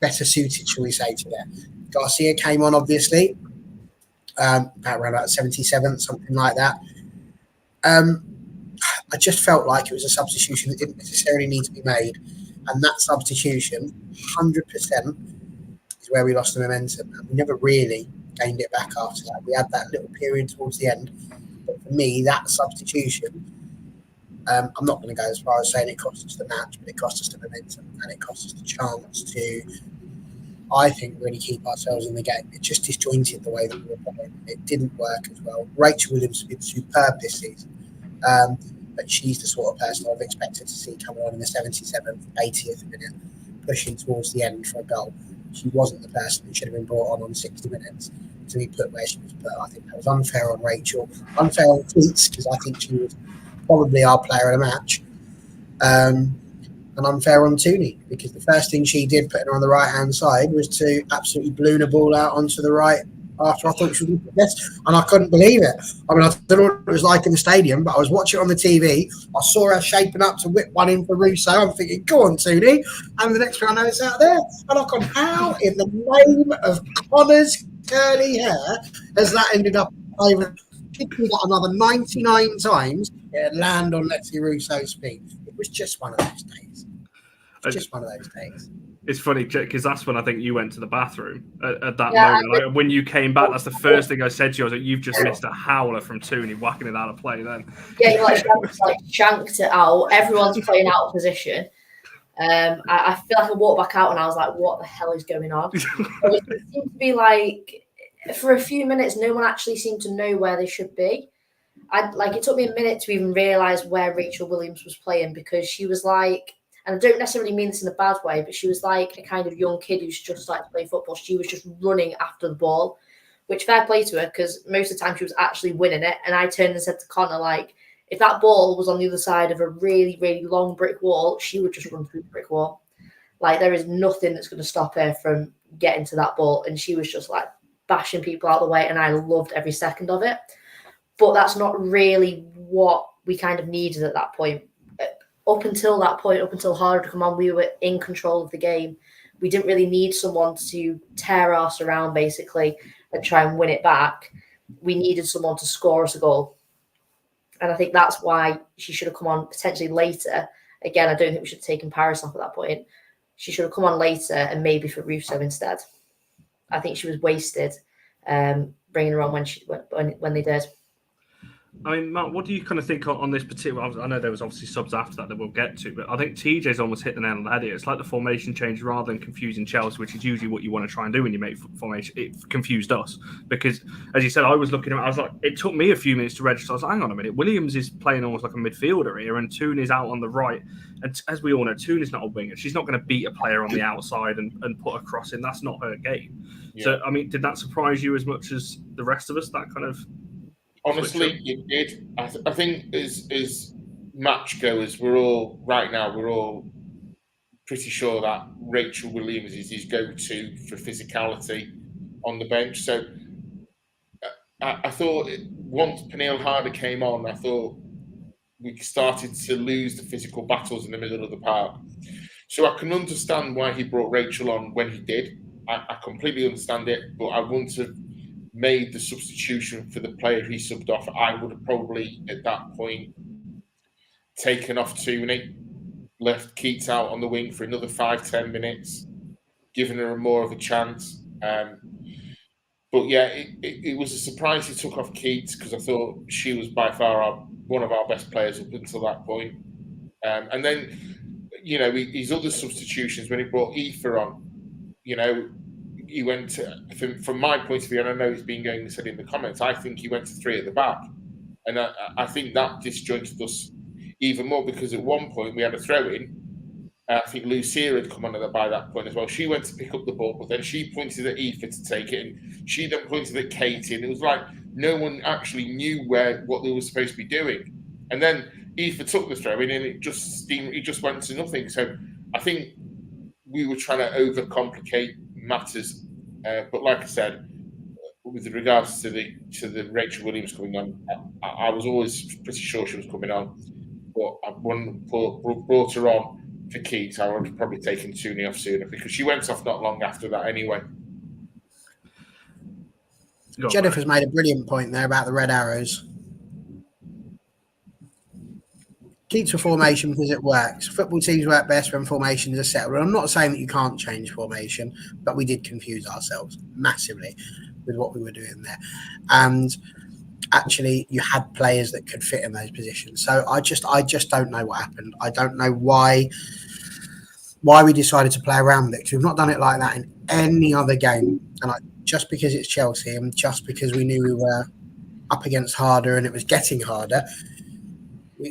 better suited, shall we say, to that. Garcia came on, obviously, around about 77th, something like that. I just felt like it was a substitution that didn't necessarily need to be made. And that substitution, 100%, is where we lost the momentum. And we never really gained it back after that. We had that little period towards the end. But for me, that substitution, I'm not going to go as far as saying it cost us the match, but it cost us the momentum and it cost us the chance to, I think, really keep ourselves in the game. It just disjointed the way that we were playing. It didn't work as well. Rachel Williams has been superb this season. But she's the sort of person I've expected to see coming on in the 77th, 80th minute, pushing towards the end for a goal. She wasn't the person who should have been brought on 60 minutes to be put where she was put. I think that was unfair on Rachel, unfair on Keats, because I think she was probably our player of the match, and unfair on Tooney, because the first thing she did, putting her on the right-hand side, was to absolutely balloon a ball out onto the right after I thought she was best, and I couldn't believe it. I mean, I don't know what it was like in the stadium, but I was watching it on the TV. I saw her shaping up to whip one in for Russo. I'm thinking, go on, Tooney. And the next thing I know, it's out there. And I gone, how in the name of Connor's curly hair has that ended up over? Kicking that another 99 times, it'd land on Lexi Russo's feet. It was just one of those days. Just one of those days. It's funny because that's when I think you went to the bathroom at that moment. Like, when you came back, that's the first thing I said to you. I was like, "You've just missed a howler from Tooney, whacking it out of play." Then, yeah, you shanked it out. Everyone's playing out of position. I feel like I walked back out and I was like, "What the hell is going on?" It seemed to be like, for a few minutes, no one actually seemed to know where they should be. It took me a minute to even realise where Rachel Williams was playing, because she was like, and I don't necessarily mean this in a bad way, but she was like a kind of young kid who's just started to play football. She was just running after the ball, which fair play to her, because most of the time she was actually winning it. And I turned and said to Connor, like, if that ball was on the other side of a really, really long brick wall, she would just run through the brick wall. Like, there is nothing that's going to stop her from getting to that ball. And she was just like bashing people out of the way, and I loved every second of it. But that's not really what we kind of needed at that point. Up until that point, up until Harder to come on, we were in control of the game. We didn't really need someone to tear us around, basically, and try and win it back. We needed someone to score us a goal. And I think that's why she should have come on potentially later. Again, I don't think we should have taken Paris off at that point. She should have come on later and maybe for Russo instead. I think she was wasted bringing her on when they did. I mean, Mark, what do you kind of think on this particular? I know there was obviously subs after that we'll get to, but I think TJ's almost hit the nail on the head here. It's like the formation change, rather than confusing Chelsea, which is usually what you want to try and do when you make formation. It confused us because, as you said, I was looking at it, I was like, it took me a few minutes to register. I was like, hang on a minute, Williams is playing almost like a midfielder here, and Toon is out on the right. And as we all know, Toon is not a winger. She's not going to beat a player on the outside and put a cross in. That's not her game. Yeah. So, I mean, did that surprise you as much as the rest of us? That kind of. Honestly, it did. I think as match goers, we're all pretty sure that Rachel Williams is his go-to for physicality on the bench. So I thought once Pernille Harder came on, I thought we started to lose the physical battles in the middle of the park. So I can understand why he brought Rachel on when he did. I completely understand it, but I wouldn't have made the substitution for the player he subbed off. I would have probably at that point taken off Tooney, left Keats out on the wing for another 5-10 minutes, giving her more of a chance. But yeah, it was a surprise he took off Keats, because I thought she was by far one of our best players up until that point. And then, his other substitutions, when he brought Aoife on, he went to, from my point of view, and I know he's been said in the comments, I think he went to 3 at the back. And I think that disjointed us even more, because at one point we had a throw-in. I think Lucia had come on by that point as well. She went to pick up the ball, but then she pointed at Aoife to take it, and she then pointed at Katie, and it was like no one actually knew what they were supposed to be doing. And then Aoife took the throw in and it just went to nothing. So I think we were trying to overcomplicate matters. But like I said, with regards to the Rachel Williams coming on, I was always pretty sure she was coming on. But I brought her on for Keats. I would have probably taken Tooney off sooner because she went off not long after that anyway. Jennifer's made a brilliant point there about the red arrows. Keeps a formation because it works. Football teams work best when formations are settled. I'm not saying that you can't change formation, but we did confuse ourselves massively with what we were doing there. And actually, you had players that could fit in those positions. So I just don't know what happened. I don't know why we decided to play around with it, because we've not done it like that in any other game. And just because it's Chelsea and just because we knew we were up against harder and it was getting harder,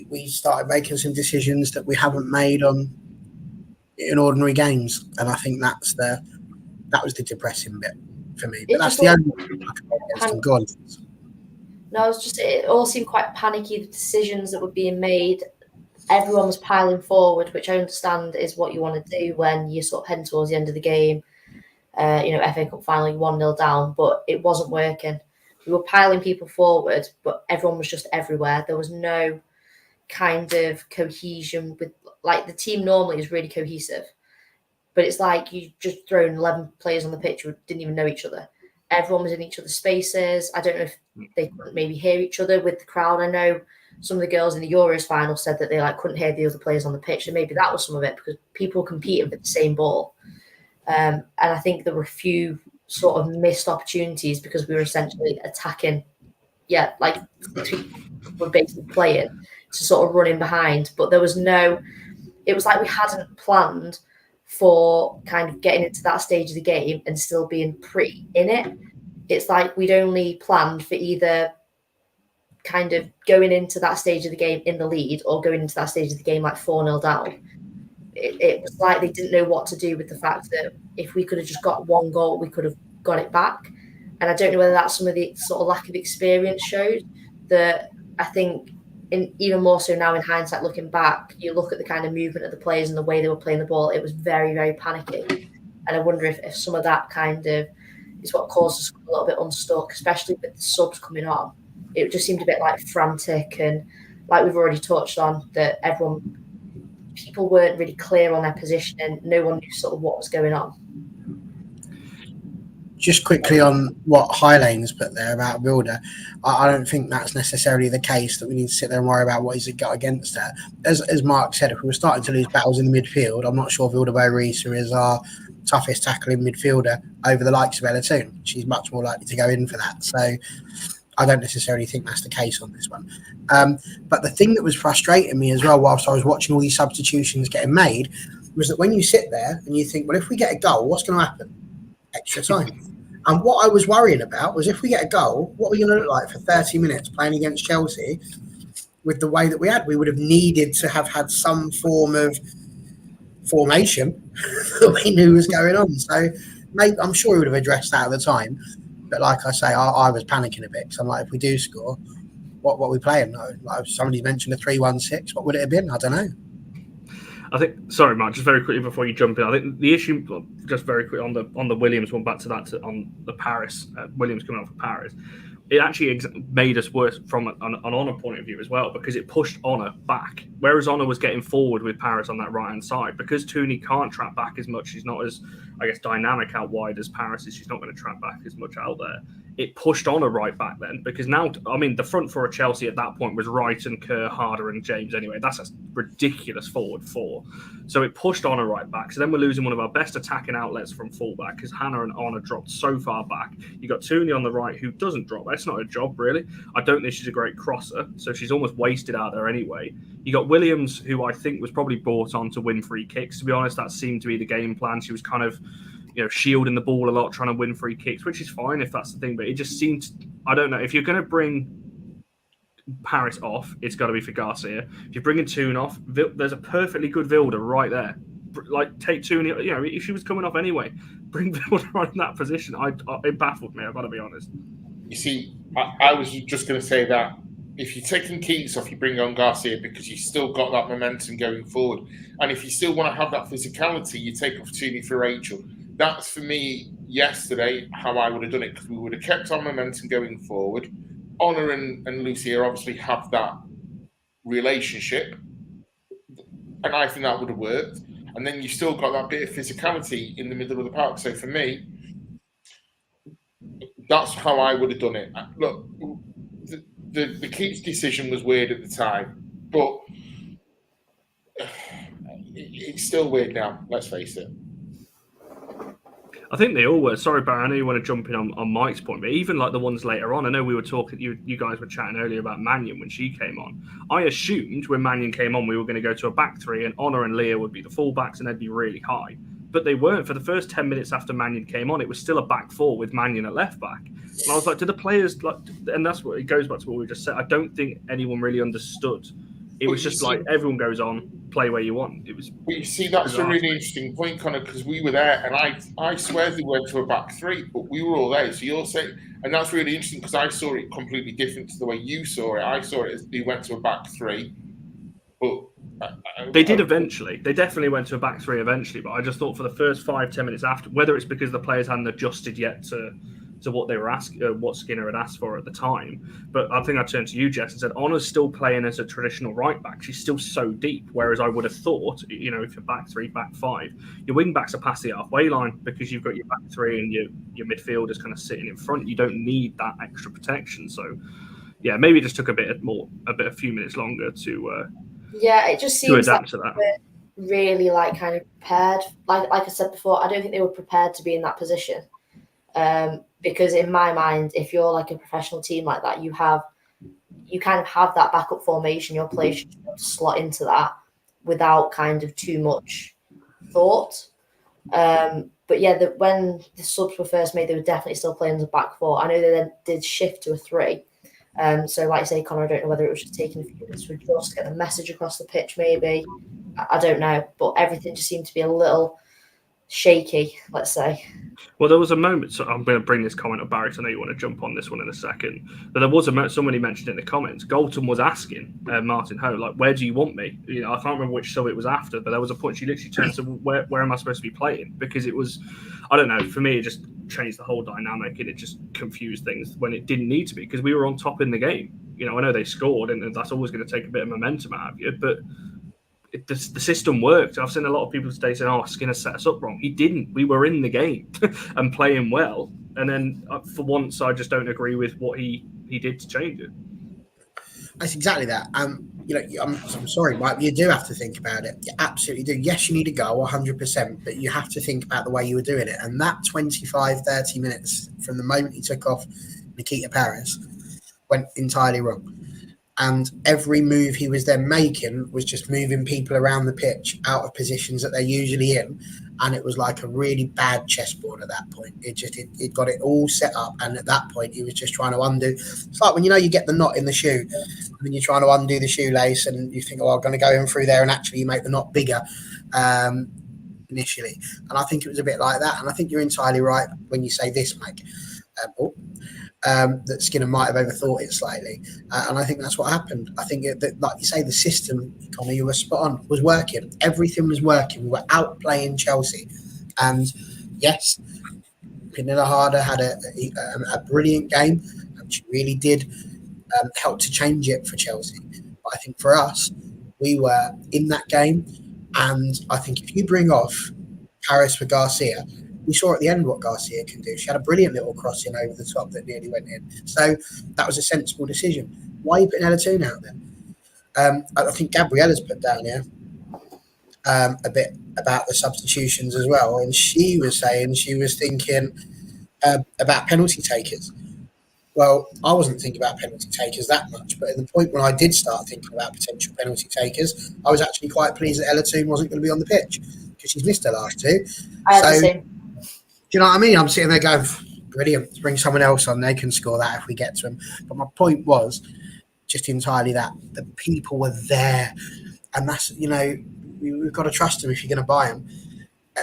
we started making some decisions that we haven't made in ordinary games. And I think that was the depressing bit for me. But that's the only goal. No, it all seemed quite panicky, the decisions that were being made. Everyone was piling forward, which I understand is what you want to do when you're sort of heading towards the end of the game. FA Cup final, 1-0 down, but it wasn't working. We were piling people forward, but everyone was just everywhere. There was no kind of cohesion with, like, the team normally is really cohesive, but it's like you just thrown 11 players on the pitch who didn't even know each other. Everyone was in each other's spaces. I don't know if they couldn't maybe hear each other with the crowd. I know some of the girls in the Euros final said that they couldn't hear the other players on the pitch, and maybe that was some of it because people competed with the same ball. And I think there were a few sort of missed opportunities because we were essentially attacking. Yeah, like we're basically playing to sort of run in behind, but there was it was like we hadn't planned for kind of getting into that stage of the game and still being pretty in it. It's like we'd only planned for either kind of going into that stage of the game in the lead or going into that stage of the game like 4-0 down. It was like they didn't know what to do with the fact that if we could have just got one goal, we could have got it back. And I don't know whether that's some of the sort of lack of experience showed that. I think even more so now in hindsight, looking back, you look at the kind of movement of the players and the way they were playing the ball, it was very, very panicky. And I wonder if some of that kind of is what caused us a little bit unstuck, especially with the subs coming on. It just seemed a bit like frantic, and like we've already touched on, that people weren't really clear on their position and no one knew sort of what was going on. Just quickly on what Highlane's put there about Wilder, I don't think that's necessarily the case that we need to sit there and worry about what he's got against her. As Mark said, if we were starting to lose battles in the midfield, I'm not sure Wilder Boerisa is our toughest tackling midfielder over the likes of Ella Toon. She's much more likely to go in for that. So I don't necessarily think that's the case on this one. But the thing that was frustrating me as well whilst I was watching all these substitutions getting made was that when you sit there and you think, well, if we get a goal, what's going to happen? Extra time. And what I was worrying about was if we get a goal, what are we going to look like for 30 minutes playing against Chelsea with the way that we had? We would have needed to have had some form of formation that we knew was going on. So maybe, I'm sure we would have addressed that at the time. But like I say, I was panicking a bit because I'm like, if we do score, what are we playing? Like somebody mentioned a 3-1-6. What would it have been? I don't know. I think, sorry, Mark, just very quickly before you jump in, I think the issue, just very quickly on the Williams one, back to that, on the Paris, Williams coming off of Paris, it actually made us worse from an Honor point of view as well, because it pushed Honor back, whereas Honor was getting forward with Paris on that right-hand side. Because Tooney can't trap back as much, she's not as, I guess, dynamic out wide as Paris is, she's not going to trap back as much out there. It pushed Honor right back then, because now, I mean, the front four of Chelsea at that point was Wright and Kerr, Harder and James anyway. That's a ridiculous forward four. So it pushed Honor right back. So then we're losing one of our best attacking outlets from fullback because Hannah and Honor dropped so far back. You got Tooney on the right who doesn't drop. That's not her job, really. I don't think she's a great crosser, so she's almost wasted out there anyway. You got Williams, who I think was probably brought on to win free kicks. To be honest, that seemed to be the game plan. She was kind of, shielding the ball a lot, trying to win free kicks, which is fine if that's the thing. But it just seemed, I don't know, if you're going to bring Paris off, it's got to be for Garcia. If you're bringing Toon off, there's a perfectly good Vilda right there. Like, take Tooney, if she was coming off anyway, bring Vilda right in that position. It baffled me, I've got to be honest. You see, I was just going to say that if you're taking Keats off, you bring on Garcia because you've still got that momentum going forward. And if you still want to have that physicality, you take off Tooney for Rachel. That's, for me, yesterday, how I would have done it, because we would have kept our momentum going forward. Honor and Lucia obviously have that relationship, and I think that would have worked. And then you've still got that bit of physicality in the middle of the park. So for me, that's how I would have done it. Look, the Keats decision was weird at the time, but it's still weird now, let's face it. I think they all were. Sorry, Barry, I know you want to jump in on Mike's point, but even like the ones later on, I know we were talking, you guys were chatting earlier about Mannion when she came on. I assumed when Mannion came on, we were going to go to a back three and Honor and Leah would be the fullbacks and they'd be really high. But they weren't. For the first 10 minutes after Mannion came on, it was still a back four with Mannion at left back. And I was like, do the players, like, and that's what it goes back to what we just said. I don't think anyone really understood. It was just like everyone goes on, play where you want. It was. Well, you see, that's a really interesting point, Connor, because we were there, and I swear they went to a back three, but we were all there. So you're saying, and that's really interesting because I saw it completely different to the way you saw it. I saw it as they went to a back three, but they did eventually. They definitely went to a back three eventually, but I just thought for the first 5-10 minutes after, whether it's because the players hadn't adjusted yet to what they were asking, what Skinner had asked for at the time. But I think I turned to you, Jess, and said, Honor's still playing as a traditional right back. She's still so deep. Whereas I would have thought, if you're back three, back five, your wing backs are past the halfway line because you've got your back three and your midfielders kind of sitting in front. You don't need that extra protection. So, yeah, maybe it just took a few minutes longer to it just seems to adapt to that. Really kind of prepared. Like I said before, I don't think they were prepared to be in that position. Because in my mind, if you're like a professional team like that, you kind of have that backup formation. Your players should be able to slot into that without kind of too much thought. But yeah, when the subs were first made, they were definitely still playing as a back four. I know they then did shift to a three. So like I say, Connor, I don't know whether it was just taking a few minutes to adjust, get the message across the pitch, maybe. I don't know, but everything just seemed to be a little shaky, let's say. Well, there was a moment, so I'm going to bring this comment up, Barry, so I know you want to jump on this one in a second, but there was a moment, somebody mentioned in the comments, Galton was asking Martin Ho, like, where do you want me? I can't remember which sub it was after, but there was a point she literally turned to, where am I supposed to be playing? Because it was, I don't know, for me, it just changed the whole dynamic and it just confused things when it didn't need to be, because we were on top in the game. I know they scored and that's always going to take a bit of momentum out of you, but the system worked. I've seen a lot of people today saying, "Oh, Skinner set us up wrong." He didn't. We were in the game and playing well. And then for once, I just don't agree with what he did to change it. That's exactly that. I'm sorry, Mike, you do have to think about it. You absolutely do. Yes, you need to go 100%, but you have to think about the way you were doing it. And that 25, 30 minutes from the moment he took off Nikita Paris went entirely wrong. And every move he was then making was just moving people around the pitch out of positions that they're usually in. And it was like a really bad chessboard at that point. It got it all set up. And at that point, he was just trying to undo. It's like when you get the knot in the shoe, and then you're trying to undo the shoelace and you think, I'm going to go in through there, and actually you make the knot bigger initially. And I think it was a bit like that. And I think you're entirely right when you say this, Mike. That Skinner might have overthought it slightly, and I think that's what happened. I think that, like you say, the system, Connor, you were spot on, was working. Everything was working. We were outplaying Chelsea, and yes, Pernilla Harder had a brilliant game, and she really did help to change it for Chelsea. But I think for us, we were in that game, and I think if you bring off Paris for Garcia, we saw at the end what Garcia can do. She had a brilliant little crossing over the top that nearly went in. So that was a sensible decision. Why are you putting Ella Toon out there? I think Gabriella's put down here a bit about the substitutions as well. And she was saying she was thinking about penalty takers. Well, I wasn't thinking about penalty takers that much. But at the point when I did start thinking about potential penalty takers, I was actually quite pleased that Ella Toon wasn't going to be on the pitch because she's missed her last two. I had the same. Do you know what I mean? I'm sitting there going, brilliant, let's bring someone else on. They can score that if we get to them. But my point was just entirely that the people were there. And that's, we've got to trust them if you're going to buy them.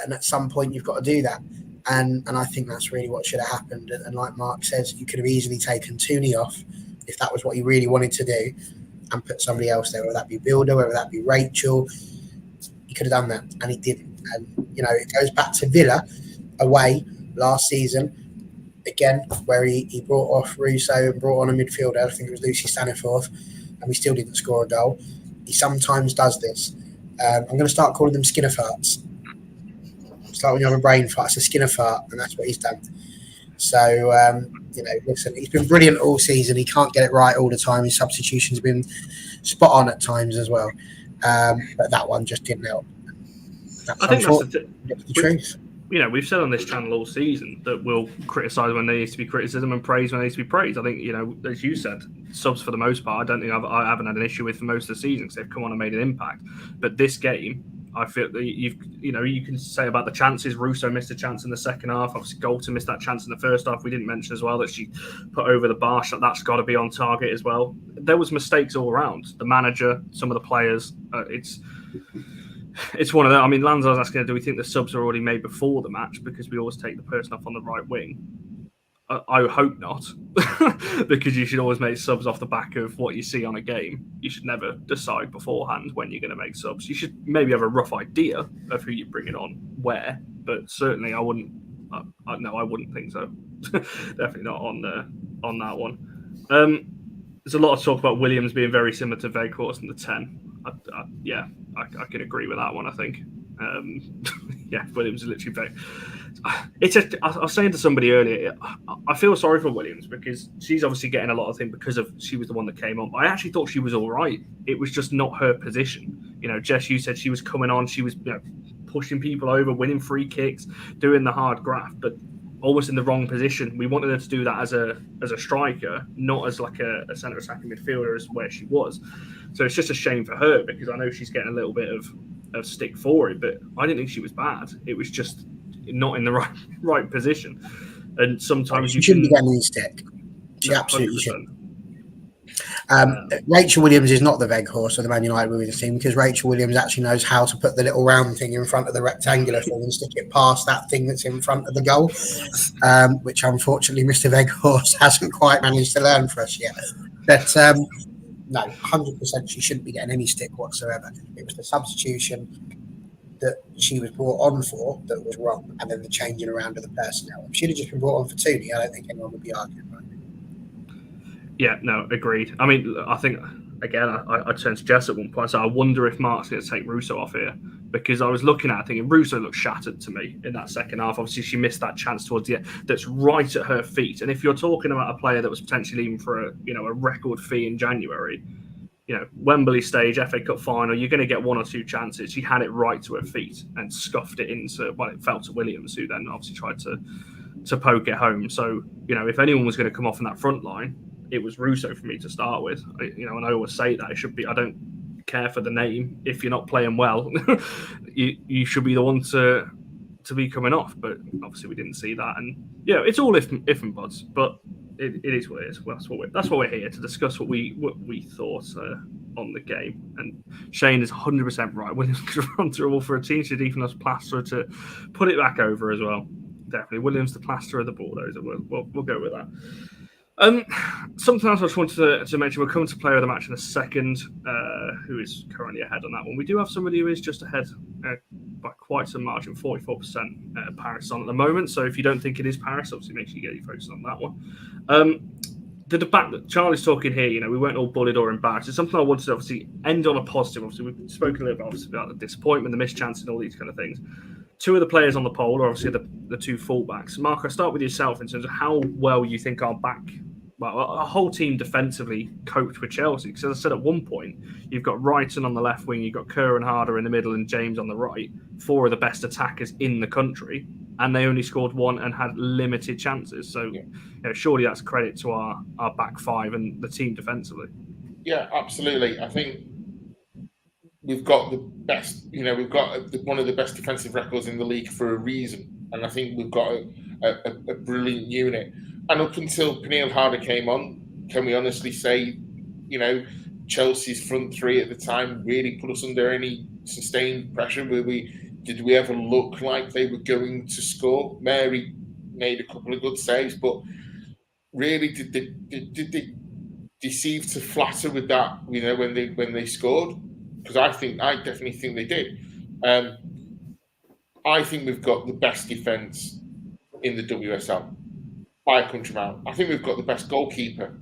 And at some point, you've got to do that. And I think that's really what should have happened. And like Mark says, you could have easily taken Tooney off if that was what he really wanted to do, and put somebody else there, whether that be Builder, whether that be Rachel. He could have done that, and he didn't. And, you know, it goes back to Villa away last season, again, where he brought off Russo and brought on a midfielder. I think it was Lucy Staniforth, and we still didn't score a goal. He sometimes does this. I'm going to start calling them skinner farts. It's like when you have a brain fart, it's a skinner fart, and that's what he's done. So, you know, listen, he's been brilliant all season. He can't get it right all the time. His substitutions have been spot on at times as well. But that one just didn't help. I think that's the truth. You know, we've said on this channel all season that we'll criticise when there needs to be criticism and praise when there needs to be praise. I think, you know, as you said, subs for the most part, I don't think I haven't had an issue with for most of the season because they've come on and made an impact. But this game, I feel that you can say about the chances. Russo missed a chance in the second half. Obviously, Galton missed that chance in the first half. We didn't mention as well that she put over the bar. That's got to be on target as well. There was mistakes all around. The manager, some of the players. It's one of them. I mean, Lanzar's asking, do we think the subs are already made before the match because we always take the person off on the right wing? I hope not, because you should always make subs off the back of what you see on a game. You should never decide beforehand when you're going to make subs. You should maybe have a rough idea of who you're bringing on where, but certainly I wouldn't. No, I wouldn't think so. Definitely not on that one. There's a lot of talk about Williams being very similar to Veghorst in the 10. I can agree with that one, I think. Williams is literally very... I was saying to somebody earlier, I feel sorry for Williams because she's obviously getting a lot of things because she was the one that came on. But I actually thought she was all right. It was just not her position. You know, Jess, you said she was coming on. She was pushing people over, winning free kicks, doing the hard graft, but almost in the wrong position. We wanted her to do that as a striker, not as like a centre attacking midfielder as where she was. So it's just a shame for her because I know she's getting a little bit of stick for it, but I didn't think she was bad. It was just not in the right position. And sometimes she shouldn't be getting any stick. She absolutely shouldn't. Rachel Williams is not the Veghorst of the Man United women's team because Rachel Williams actually knows how to put the little round thing in front of the rectangular thing and stick it past that thing that's in front of the goal, which unfortunately Mr. Veghorst hasn't quite managed to learn for us yet. But no, 100% she shouldn't be getting any stick whatsoever. It was the substitution that she was brought on for that was wrong, and then the changing around of the personnel. If she'd have just been brought on for Tooney, I don't think anyone would be arguing about it. Yeah, no, agreed. I mean, I think, again, I turned to Jess at one point, so I wonder if Marc's going to take Russo off here, because I was looking at it thinking Russo looked shattered to me in that second half. Obviously, she missed that chance towards the end that's right at her feet. And if you're talking about a player that was potentially leaving for a record fee in January, Wembley stage, FA Cup final, you're going to get one or two chances. She had it right to her feet and scuffed it into, it fell to Williams, who then obviously tried to poke it home. So, if anyone was going to come off in that front line, it was Russo for me to start with. And I always say that it should be, I don't care for the name. If you're not playing well, you should be the one to be coming off. But obviously we didn't see that. And it's all if and buts, but it is what it is. Well, that's what we're here to discuss, what we thought on the game. And Shane is 100% right. Williams could run through for a team should even us plaster to put it back over as well. Definitely Williams the plaster of the bulldozer. We'll go with that. Something else I just wanted to mention. We'll come to player of the match in a second, who is currently ahead on that one. We do have somebody who is just ahead by quite some margin, 44% Paris on at the moment. So if you don't think it is Paris, obviously make sure you get your focus on that one. The debate that Charlie's talking here, we weren't all bullied or embarrassed. It's something I wanted to obviously end on a positive. Obviously, we've spoken a little bit obviously about the disappointment, the missed chance, and all these kind of things. Two of the players on the poll are obviously the two fullbacks. Marc, I'll start with yourself in terms of how well you think our whole team defensively coped with Chelsea. Because as I said at one point, you've got Wrighton on the left wing, you've got Kerr and Harder in the middle, and James on the right. Four of the best attackers in the country, and they only scored one and had limited chances. So, surely that's credit to our back five and the team defensively. Yeah, absolutely. I think we've got the best. We've got one of the best defensive records in the league for a reason, and I think we've got a brilliant unit. And up until Pernille Harder came on, can we honestly say, Chelsea's front three at the time really put us under any sustained pressure? Did we ever look like they were going to score? Mary made a couple of good saves, but really, did they deceived to flatter with that, you know, when they scored, because I definitely think they did. I think we've got the best defence in the WSL by a country mile. I think we've got the best goalkeeper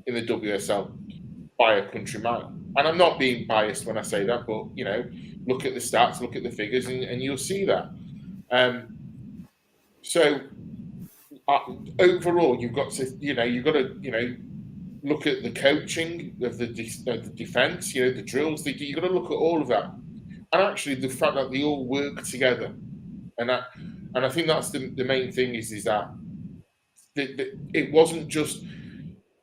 in the WSL by a country mile. And I'm not being biased when I say that, but you know, look at the stats, look at the figures, and you'll see that. So overall, you've got to look at the coaching of the defence, you know, the drills they do. You've got to look at all of that, and actually the fact that they all work together, and I think that's the main thing is that it wasn't just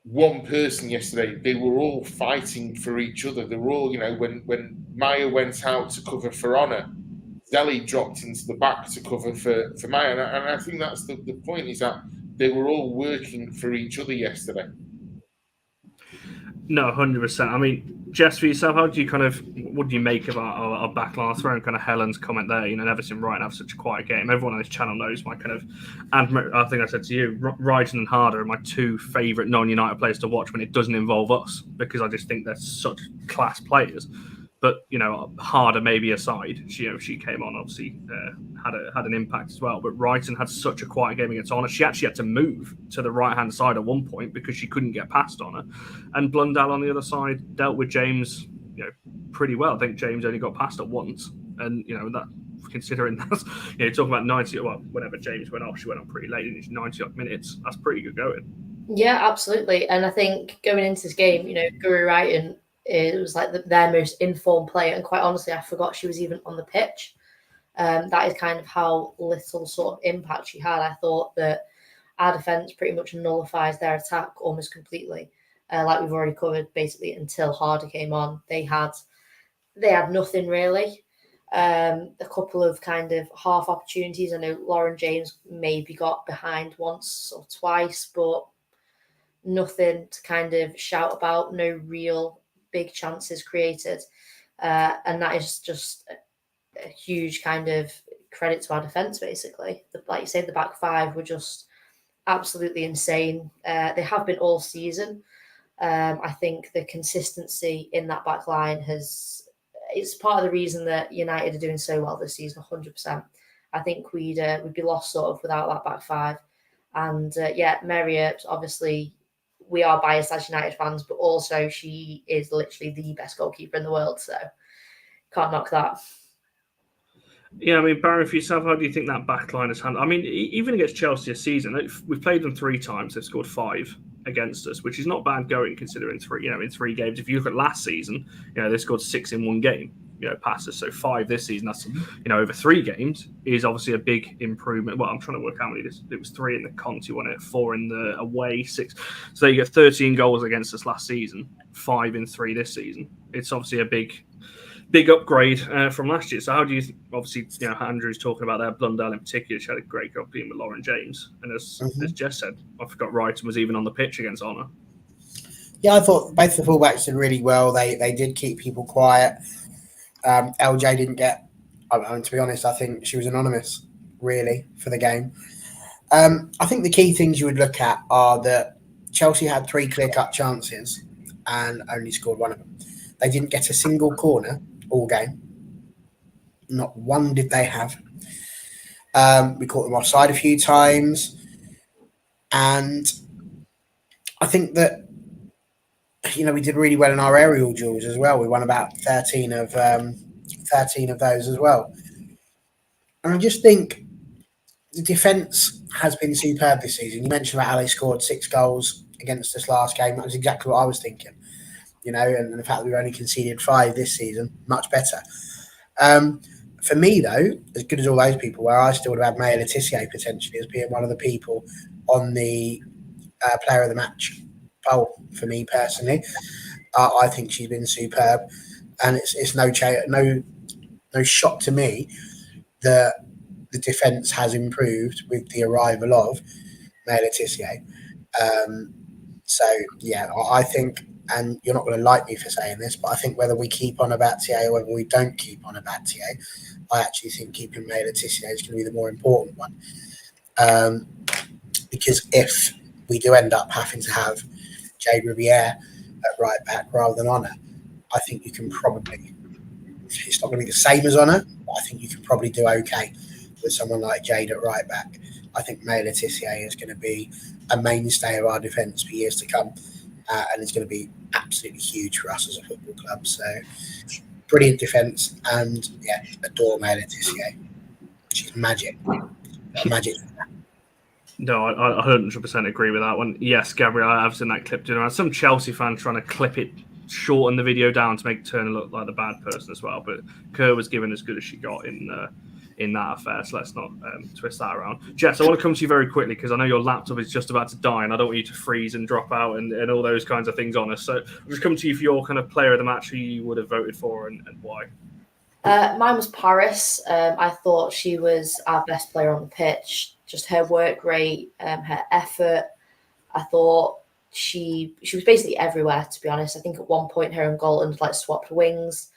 one person yesterday. They were all fighting for each other. They were all, you know, when Maya went out to cover for Honor, Zelly dropped into the back to cover for Maya, and I think that's the point is that they were all working for each other yesterday. No, 100%. I mean, Jess, for yourself, what do you make of our backline? I'll throw in kind of Helen's comment there. You know, never seen Wright have such a quiet game. Everyone on this channel knows my kind of, and I think I said to you, Wright and Harder are my two favourite non-United players to watch when it doesn't involve us, because I just think they're such class players. But, you know, Harder maybe aside, she came on, obviously had an impact as well. But Wrighton had such a quiet game against Honor. She actually had to move to the right-hand side at one point because she couldn't get past Honor. And Blundell on the other side dealt with James, you know, pretty well. I think James only got past her once. And, you know, that considering that's, you know, talking about 90, well, whenever James went off, she went on pretty late, and it's 90-odd minutes. That's pretty good going. Yeah, absolutely. And I think going into this game, you know, Guru Wrighton, it was like their most informed player, and quite honestly, I forgot she was even on the pitch. That is kind of how little sort of impact she had. I thought that our defence pretty much nullifies their attack almost completely, like we've already covered. Basically, until Harder came on, they had nothing really. A couple of kind of half opportunities. I know Lauren James maybe got behind once or twice, but nothing to kind of shout about. No real big chances created, and that is just a huge kind of credit to our defence. Basically, like you say, the back five were just absolutely insane. They have been all season. I think the consistency in that back line it's part of the reason that United are doing so well this season. 100%. I think we'd be lost sort of without that back five. And Marriott, obviously, we are biased as United fans, but also she is literally the best goalkeeper in the world, so can't knock that. Yeah, I mean, Barry, for yourself, how do you think that backline has handled? I mean, even against Chelsea this season, we've played them 3 times. They've scored 5 against us, which is not bad going considering in 3 games. If you look at last season, you know, they scored 6 in 1 game. You know, past us. So 5 this season. That's, you know, over 3 games is obviously a big improvement. Well, I'm trying to work out how many it was 3 in the Conti one, 4 in the away, 6. So you get 13 goals against us last season, 5 in 3 this season. It's obviously a big upgrade from last year. So how do you obviously, you know, Andrew's talking about that, Blundell in particular, she had a great goal being with Lauren James. And as Jess said, I forgot Wrighton was even on the pitch against Honor. Yeah, I thought both the fullbacks did really well. They did keep people quiet. LJ didn't get, to be honest, I think she was anonymous, really, for the game. I think the key things you would look at are that Chelsea had 3 clear-cut chances and only scored 1 of them. They didn't get a single corner all game. Not one did they have. We caught them offside a few times. And I think that, you know, we did really well in our aerial duels as well. We won about 13 of those as well. And I just think the defence has been superb this season. You mentioned about how they scored 6 goals against us last game. That was exactly what I was thinking. You know, and the fact that we've only conceded 5 this season, much better. For me, though, as good as all those people were, I still would have had Maya Letitia potentially as being one of the people on the player of the match poll for me personally. I think she's been superb, and it's no shock to me that the defence has improved with the arrival of Maya Letitia. So yeah, I think, and you're not going to like me for saying this, but I think whether we keep on about TA or whether we don't keep on about TA, I actually think keeping Maya Letitia is going to be the more important one. Because if we do end up having to have Jade Riviere at right back rather than Honor, I think you can probably, it's not going to be the same as Honor, but I think you can probably do okay with someone like Jade at right back. I think May Letitia is going to be a mainstay of our defence for years to come, and it's going to be absolutely huge for us as a football club. So brilliant defence, and yeah, adore May Letitia. She's magic. Magic. No, I 100% agree with that one. Yes, Gabriel, I've seen that clip doing around. Some Chelsea fan trying to clip it, shorten the video down to make Turner look like the bad person as well. But Kerr was given as good as she got in that affair, so let's not twist that around. Jess, I want to come to you very quickly because I know your laptop is just about to die, and I don't want you to freeze and drop out and all those kinds of things on us. So I'll just come to you for your kind of player of the match, who you would have voted for and why. Mine was Paris. I thought she was our best player on the pitch. Just her work rate, her effort. I thought she was basically everywhere, to be honest. I think at one point her and Galton like swapped wings,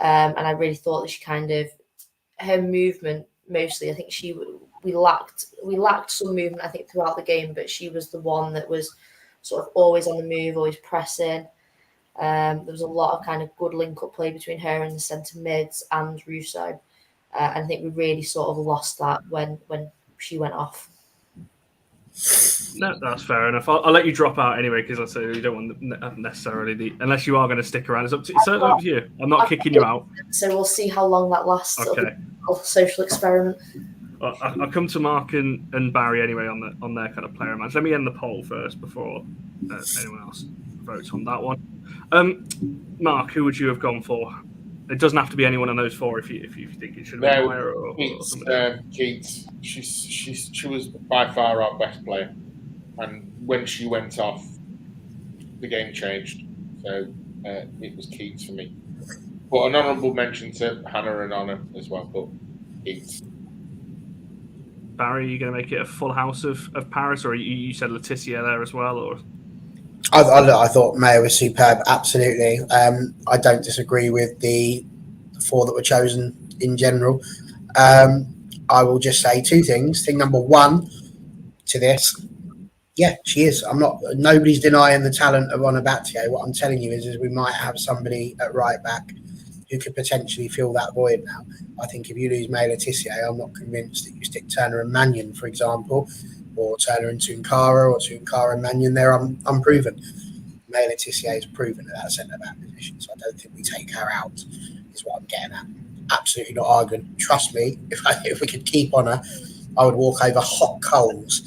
and I really thought that she kind of, her movement mostly. I think we lacked some movement, I think, throughout the game, but she was the one that was sort of always on the move, always pressing. There was a lot of kind of good link-up play between her and the centre mids and Russo. And I think we really sort of lost that when she went off. No, that's fair enough. I'll let you drop out anyway because I say you don't want necessarily unless you are going to stick around. It's up to you. I'm not kicking you out. So we'll see how long that lasts. Okay. Social experiment. Well, I'll come to Mark and Barry anyway on their kind of player match. Let me end the poll first before anyone else votes on that one. Mark, who would you have gone for? It doesn't have to be any one of those four if you think it should have been Meyer or somebody. Keats. She was by far our best player, and when she went off, the game changed. So it was Keats for me. But an honourable mention to Hannah and Honor as well. But Keats. Barry, are you going to make it a full house of Paris, or you said Letitia there as well, or? I thought May was superb, absolutely. I don't disagree with the four that were chosen in general. I will just say two things. Thing number one to this, yeah, she is. Nobody's denying the talent of Honor Battier. What I'm telling you is we might have somebody at right back who could potentially fill that void now. I think if you lose May Letitia, I'm not convinced that you stick Turner and Mannion, for example, or Turner and Tunkara, or Tunkara and Mannion there unproven. May Letitia is proven at that centre-back position, so I don't think we take her out, is what I'm getting at. Absolutely not arguing. Trust me, if we could keep on her, I would walk over hot coals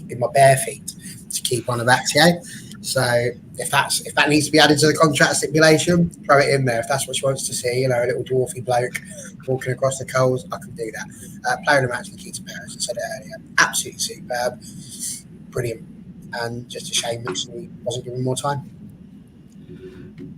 in my bare feet to keep on her Battier. So if that needs to be added to the contract stipulation, throw it in there. If that's what she wants to see, a little dwarfy bloke walking across the coals, I can do that. Player of the match, Nikita Paris, I said it earlier. Absolutely superb. Brilliant. And just a shame that she wasn't given more time.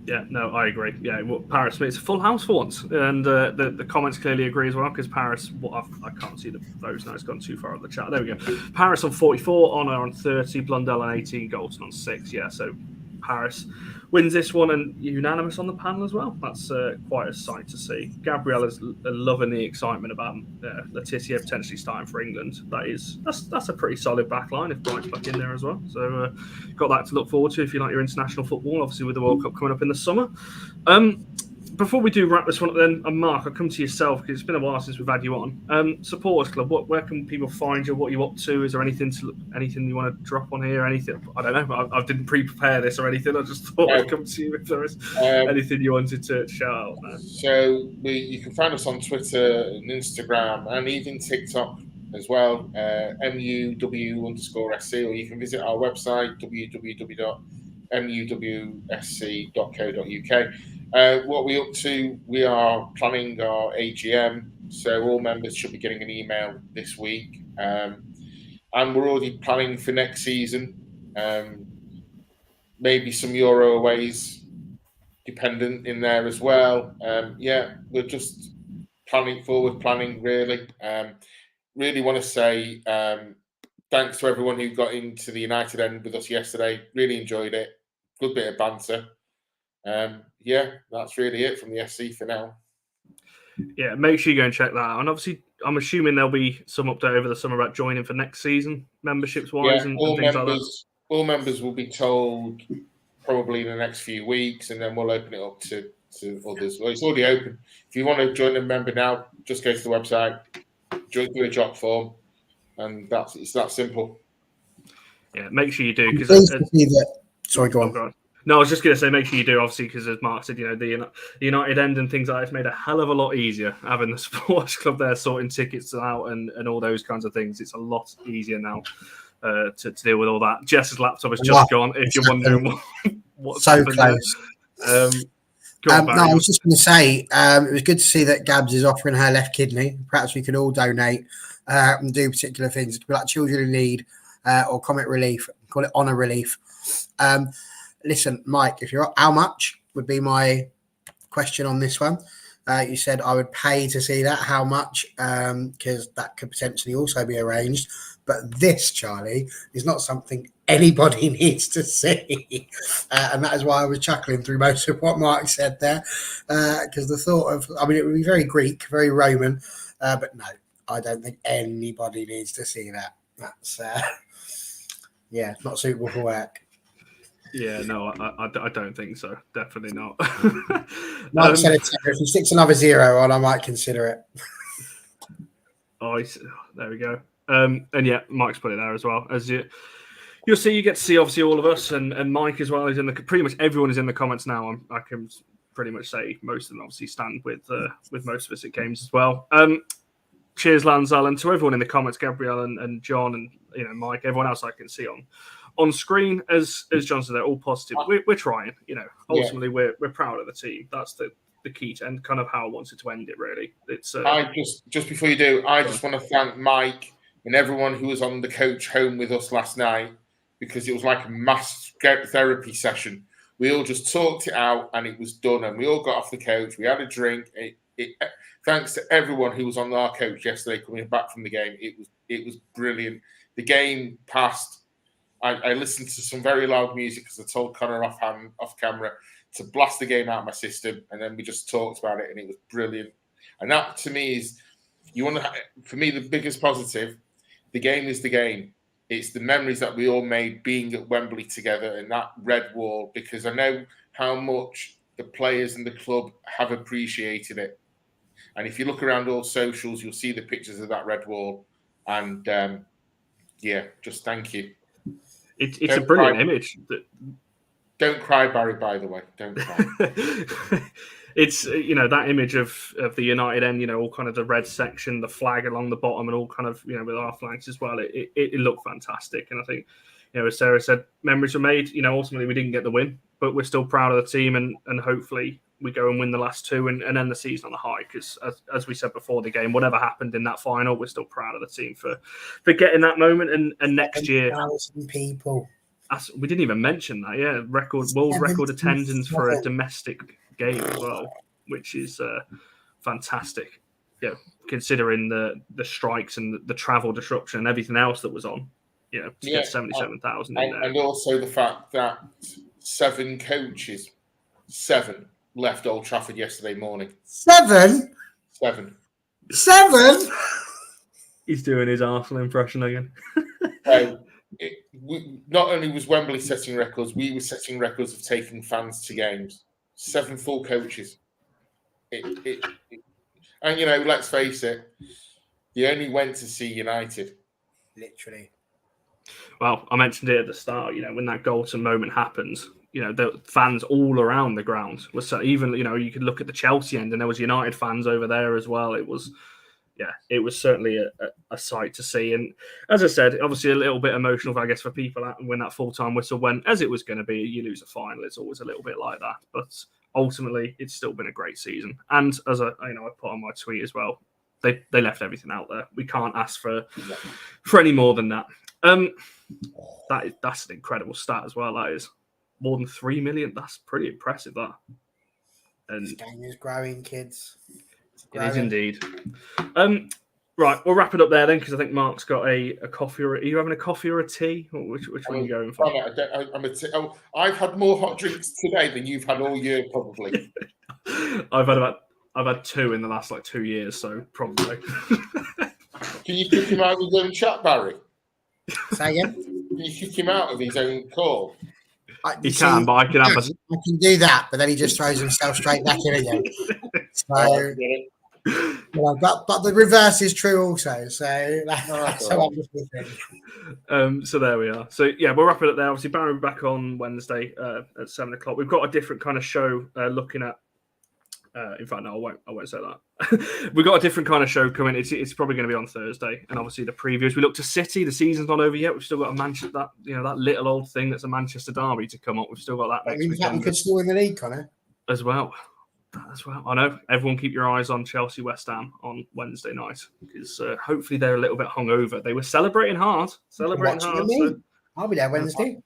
Yeah, no, I agree. Yeah, well, Paris, it's a full house for once. And the comments clearly agree as well, because Paris, I can't see the votes now, it's gone too far on the chat. There we go. Paris on 44, Honor on 30, Blundell on 18, Galton on 6. Yeah, so Paris wins this one and unanimous on the panel as well. That's quite a sight to see. Gabriella's loving the excitement about Letitia potentially starting for England. That's a pretty solid back line if Bright's back in there as well. So got that to look forward to if you like your international football, obviously with the World Cup coming up in the summer. Before we do wrap this one up then, Mark, I'll come to yourself because it's been a while since we've had you on. Supporters Club, where can people find you? What are you up to? Is there anything you want to drop on here? Anything? I don't know. I didn't pre-prepare this or anything. I just thought I'd come to you if there is anything you wanted to shout out there. So you can find us on Twitter and Instagram and even TikTok as well, MUW_SC, or you can visit our website, www.muwsc.co.uk. What we're up to, we are planning our AGM, so all members should be getting an email this week. And we're already planning for next season, maybe some Euro aways dependent in there as well. We're just forward planning, really. Really want to say thanks to everyone who got into the United end with us yesterday. Really enjoyed it. Good bit of banter. That's really it from the SC for now. Yeah, make sure you go and check that out. And obviously, I'm assuming there'll be some update over the summer about joining for next season, memberships wise, and things like that. All members will be told probably in the next few weeks, and then we'll open it up to others. Well, it's already open. If you want to join a member now, just go to the website, do a job form, and it's that simple. Yeah, make sure you do, because sorry, go on. No, I was just going to say, make sure you do, obviously, because as Mark said, the United end and things like that, it's made a hell of a lot easier having the sports club there sorting tickets out and all those kinds of things. It's a lot easier now to deal with all that. Jess's laptop has just gone, if you're wondering what's so happened close. There. No, I was just going to say, it was good to see that Gabs is offering her left kidney. Perhaps we could all donate and do particular things. It could be like Children in Need or Comic Relief, call it Honour Relief. Listen, Mike, how much would be my question on this one? You said I would pay to see that. How much? Because that could potentially also be arranged. But this, Charlie, is not something anybody needs to see. And that is why I was chuckling through most of what Mark said there. Because the thought of, it would be very Greek, very Roman. But no, I don't think anybody needs to see that. That's, not suitable for work. Yeah, no, I don't think so. Definitely not. Mark said it. If he sticks another 0 on, I might consider it. There we go. And yeah, Mike's put it there as well. As you'll see, you get to see obviously all of us and Mike as well is pretty much everyone is in the comments now. I can pretty much say most of them obviously stand with most of us at games as well. Cheers, Lanzal, and to everyone in the comments, Gabrielle and John and Mike, everyone else I can see on screen. As John said, they're all positive. We're trying. Ultimately we're proud of the team. That's the key to end, kind of how I wanted to end it. Really, it's. I just before you do, I just want to thank Mike and everyone who was on the coach home with us last night, because it was like a mass therapy session. We all just talked it out and it was done, and we all got off the coach. We had a drink. Thanks to everyone who was on our coach yesterday coming back from the game. It was brilliant. The game passed. I listened to some very loud music because I told Connor off camera to blast the game out of my system, and then we just talked about it, and it was brilliant. And that to me is, for me, the biggest positive. The game is the game. It's the memories that we all made being at Wembley together and that red wall, because I know how much the players and the club have appreciated it. And if you look around all socials, you'll see the pictures of that red wall. And just thank you. It's a brilliant image. Don't cry, Barry, by the way. Don't cry. It's, that image of the United end, all kind of the red section, the flag along the bottom, and all kind of, with our flags as well. It looked fantastic. And I think, as Sarah said, memories were made. Ultimately we didn't get the win, but we're still proud of the team, and hopefully we go and win the last 2 and end the season on a high. Because as we said before the game, whatever happened in that final, we're still proud of the team for getting that moment. And next year, 1,000 people. We didn't even mention that. Yeah, world record attendance for a domestic game as well, which is fantastic. Yeah, considering the strikes and the travel disruption and everything else that was on. To get 77,000 in there, and also the fact that 7 coaches, 7 left Old Trafford yesterday morning. 7. He's doing his Arsenal impression again. Not only was Wembley setting records, we were setting records of taking fans to games. 7 full coaches. And let's face it, they only went to see United. Literally. Well, I mentioned it at the start. When that Goldson moment happens, the fans all around the ground were so. Even you could look at the Chelsea end, and there was United fans over there as well. It was certainly a sight to see. And as I said, obviously a little bit emotional, I guess, for people when that full-time whistle went, as it was going to be. You lose a final, it's always a little bit like that. But ultimately, it's still been a great season. And as I put on my tweet as well, they left everything out there. We can't ask for any more than that. That's an incredible stat as well. That is more than 3 million. That's pretty impressive. That. And this game is growing, kids. It is indeed. Right, we'll wrap it up there then, because I think Mark's got a coffee. Are you having a coffee or a tea? Which one are you going for? I've had more hot drinks today than you've had all year, probably. I've had 2 in the last 2 years, so probably. Can you kick him out of his own chat, Barry? Say again? Can you kick him out of his own call? He can, but I can have a... I can do that, but then he just throws himself straight back in again. So, but the reverse is true also. So that's how I'm just thinking. So there we are. So yeah, we'll wrap it up there. Obviously, Barry will be back on Wednesday at 7 o'clock. We've got a different kind of show looking at. In fact, no, I won't say that. We've got a different kind of show coming. It's probably going to be on Thursday, and obviously the previews. We look to City. The season's not over yet. We've still got a Manchester, that little old thing that's a Manchester derby to come up. We've still got that next week. We could still win the league, Connor. As well. I know. Everyone keep your eyes on Chelsea West Ham on Wednesday night because hopefully they're a little bit hungover. They were celebrating hard. So I'll be there Wednesday.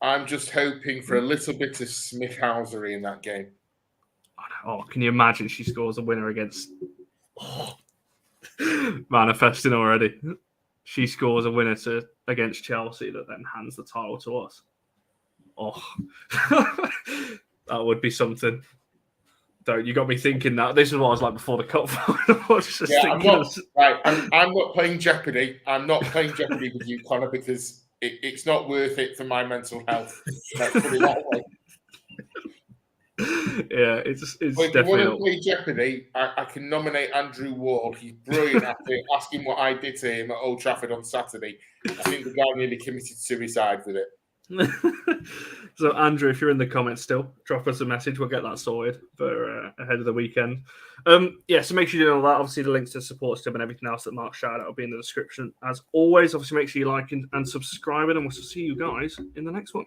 I'm just hoping for a little bit of Smithhausery in that game. Oh, can you imagine she scores a winner against... manifesting already. She scores a winner against Chelsea that then hands the title to us. Oh, that would be something. Don't you got me thinking that? This is what I was like before the cup final. I'm not playing Jeopardy. I'm not playing Jeopardy with you, Connor, because it's not worth it for my mental health. Let's put it that way. Yeah, it's if definitely. If you want to play Jeopardy, I can nominate Andrew Ward. He's brilliant at it. Ask him what I did to him at Old Trafford on Saturday. I think the guy nearly committed suicide with it. So, Andrew, if you're in the comments still, drop us a message. We'll get that sorted for ahead of the weekend. So make sure you do all that. Obviously, the links to the support system and everything else that Marc shouted out will be in the description. As always, obviously, make sure you like and subscribe, and we'll see you guys in the next one.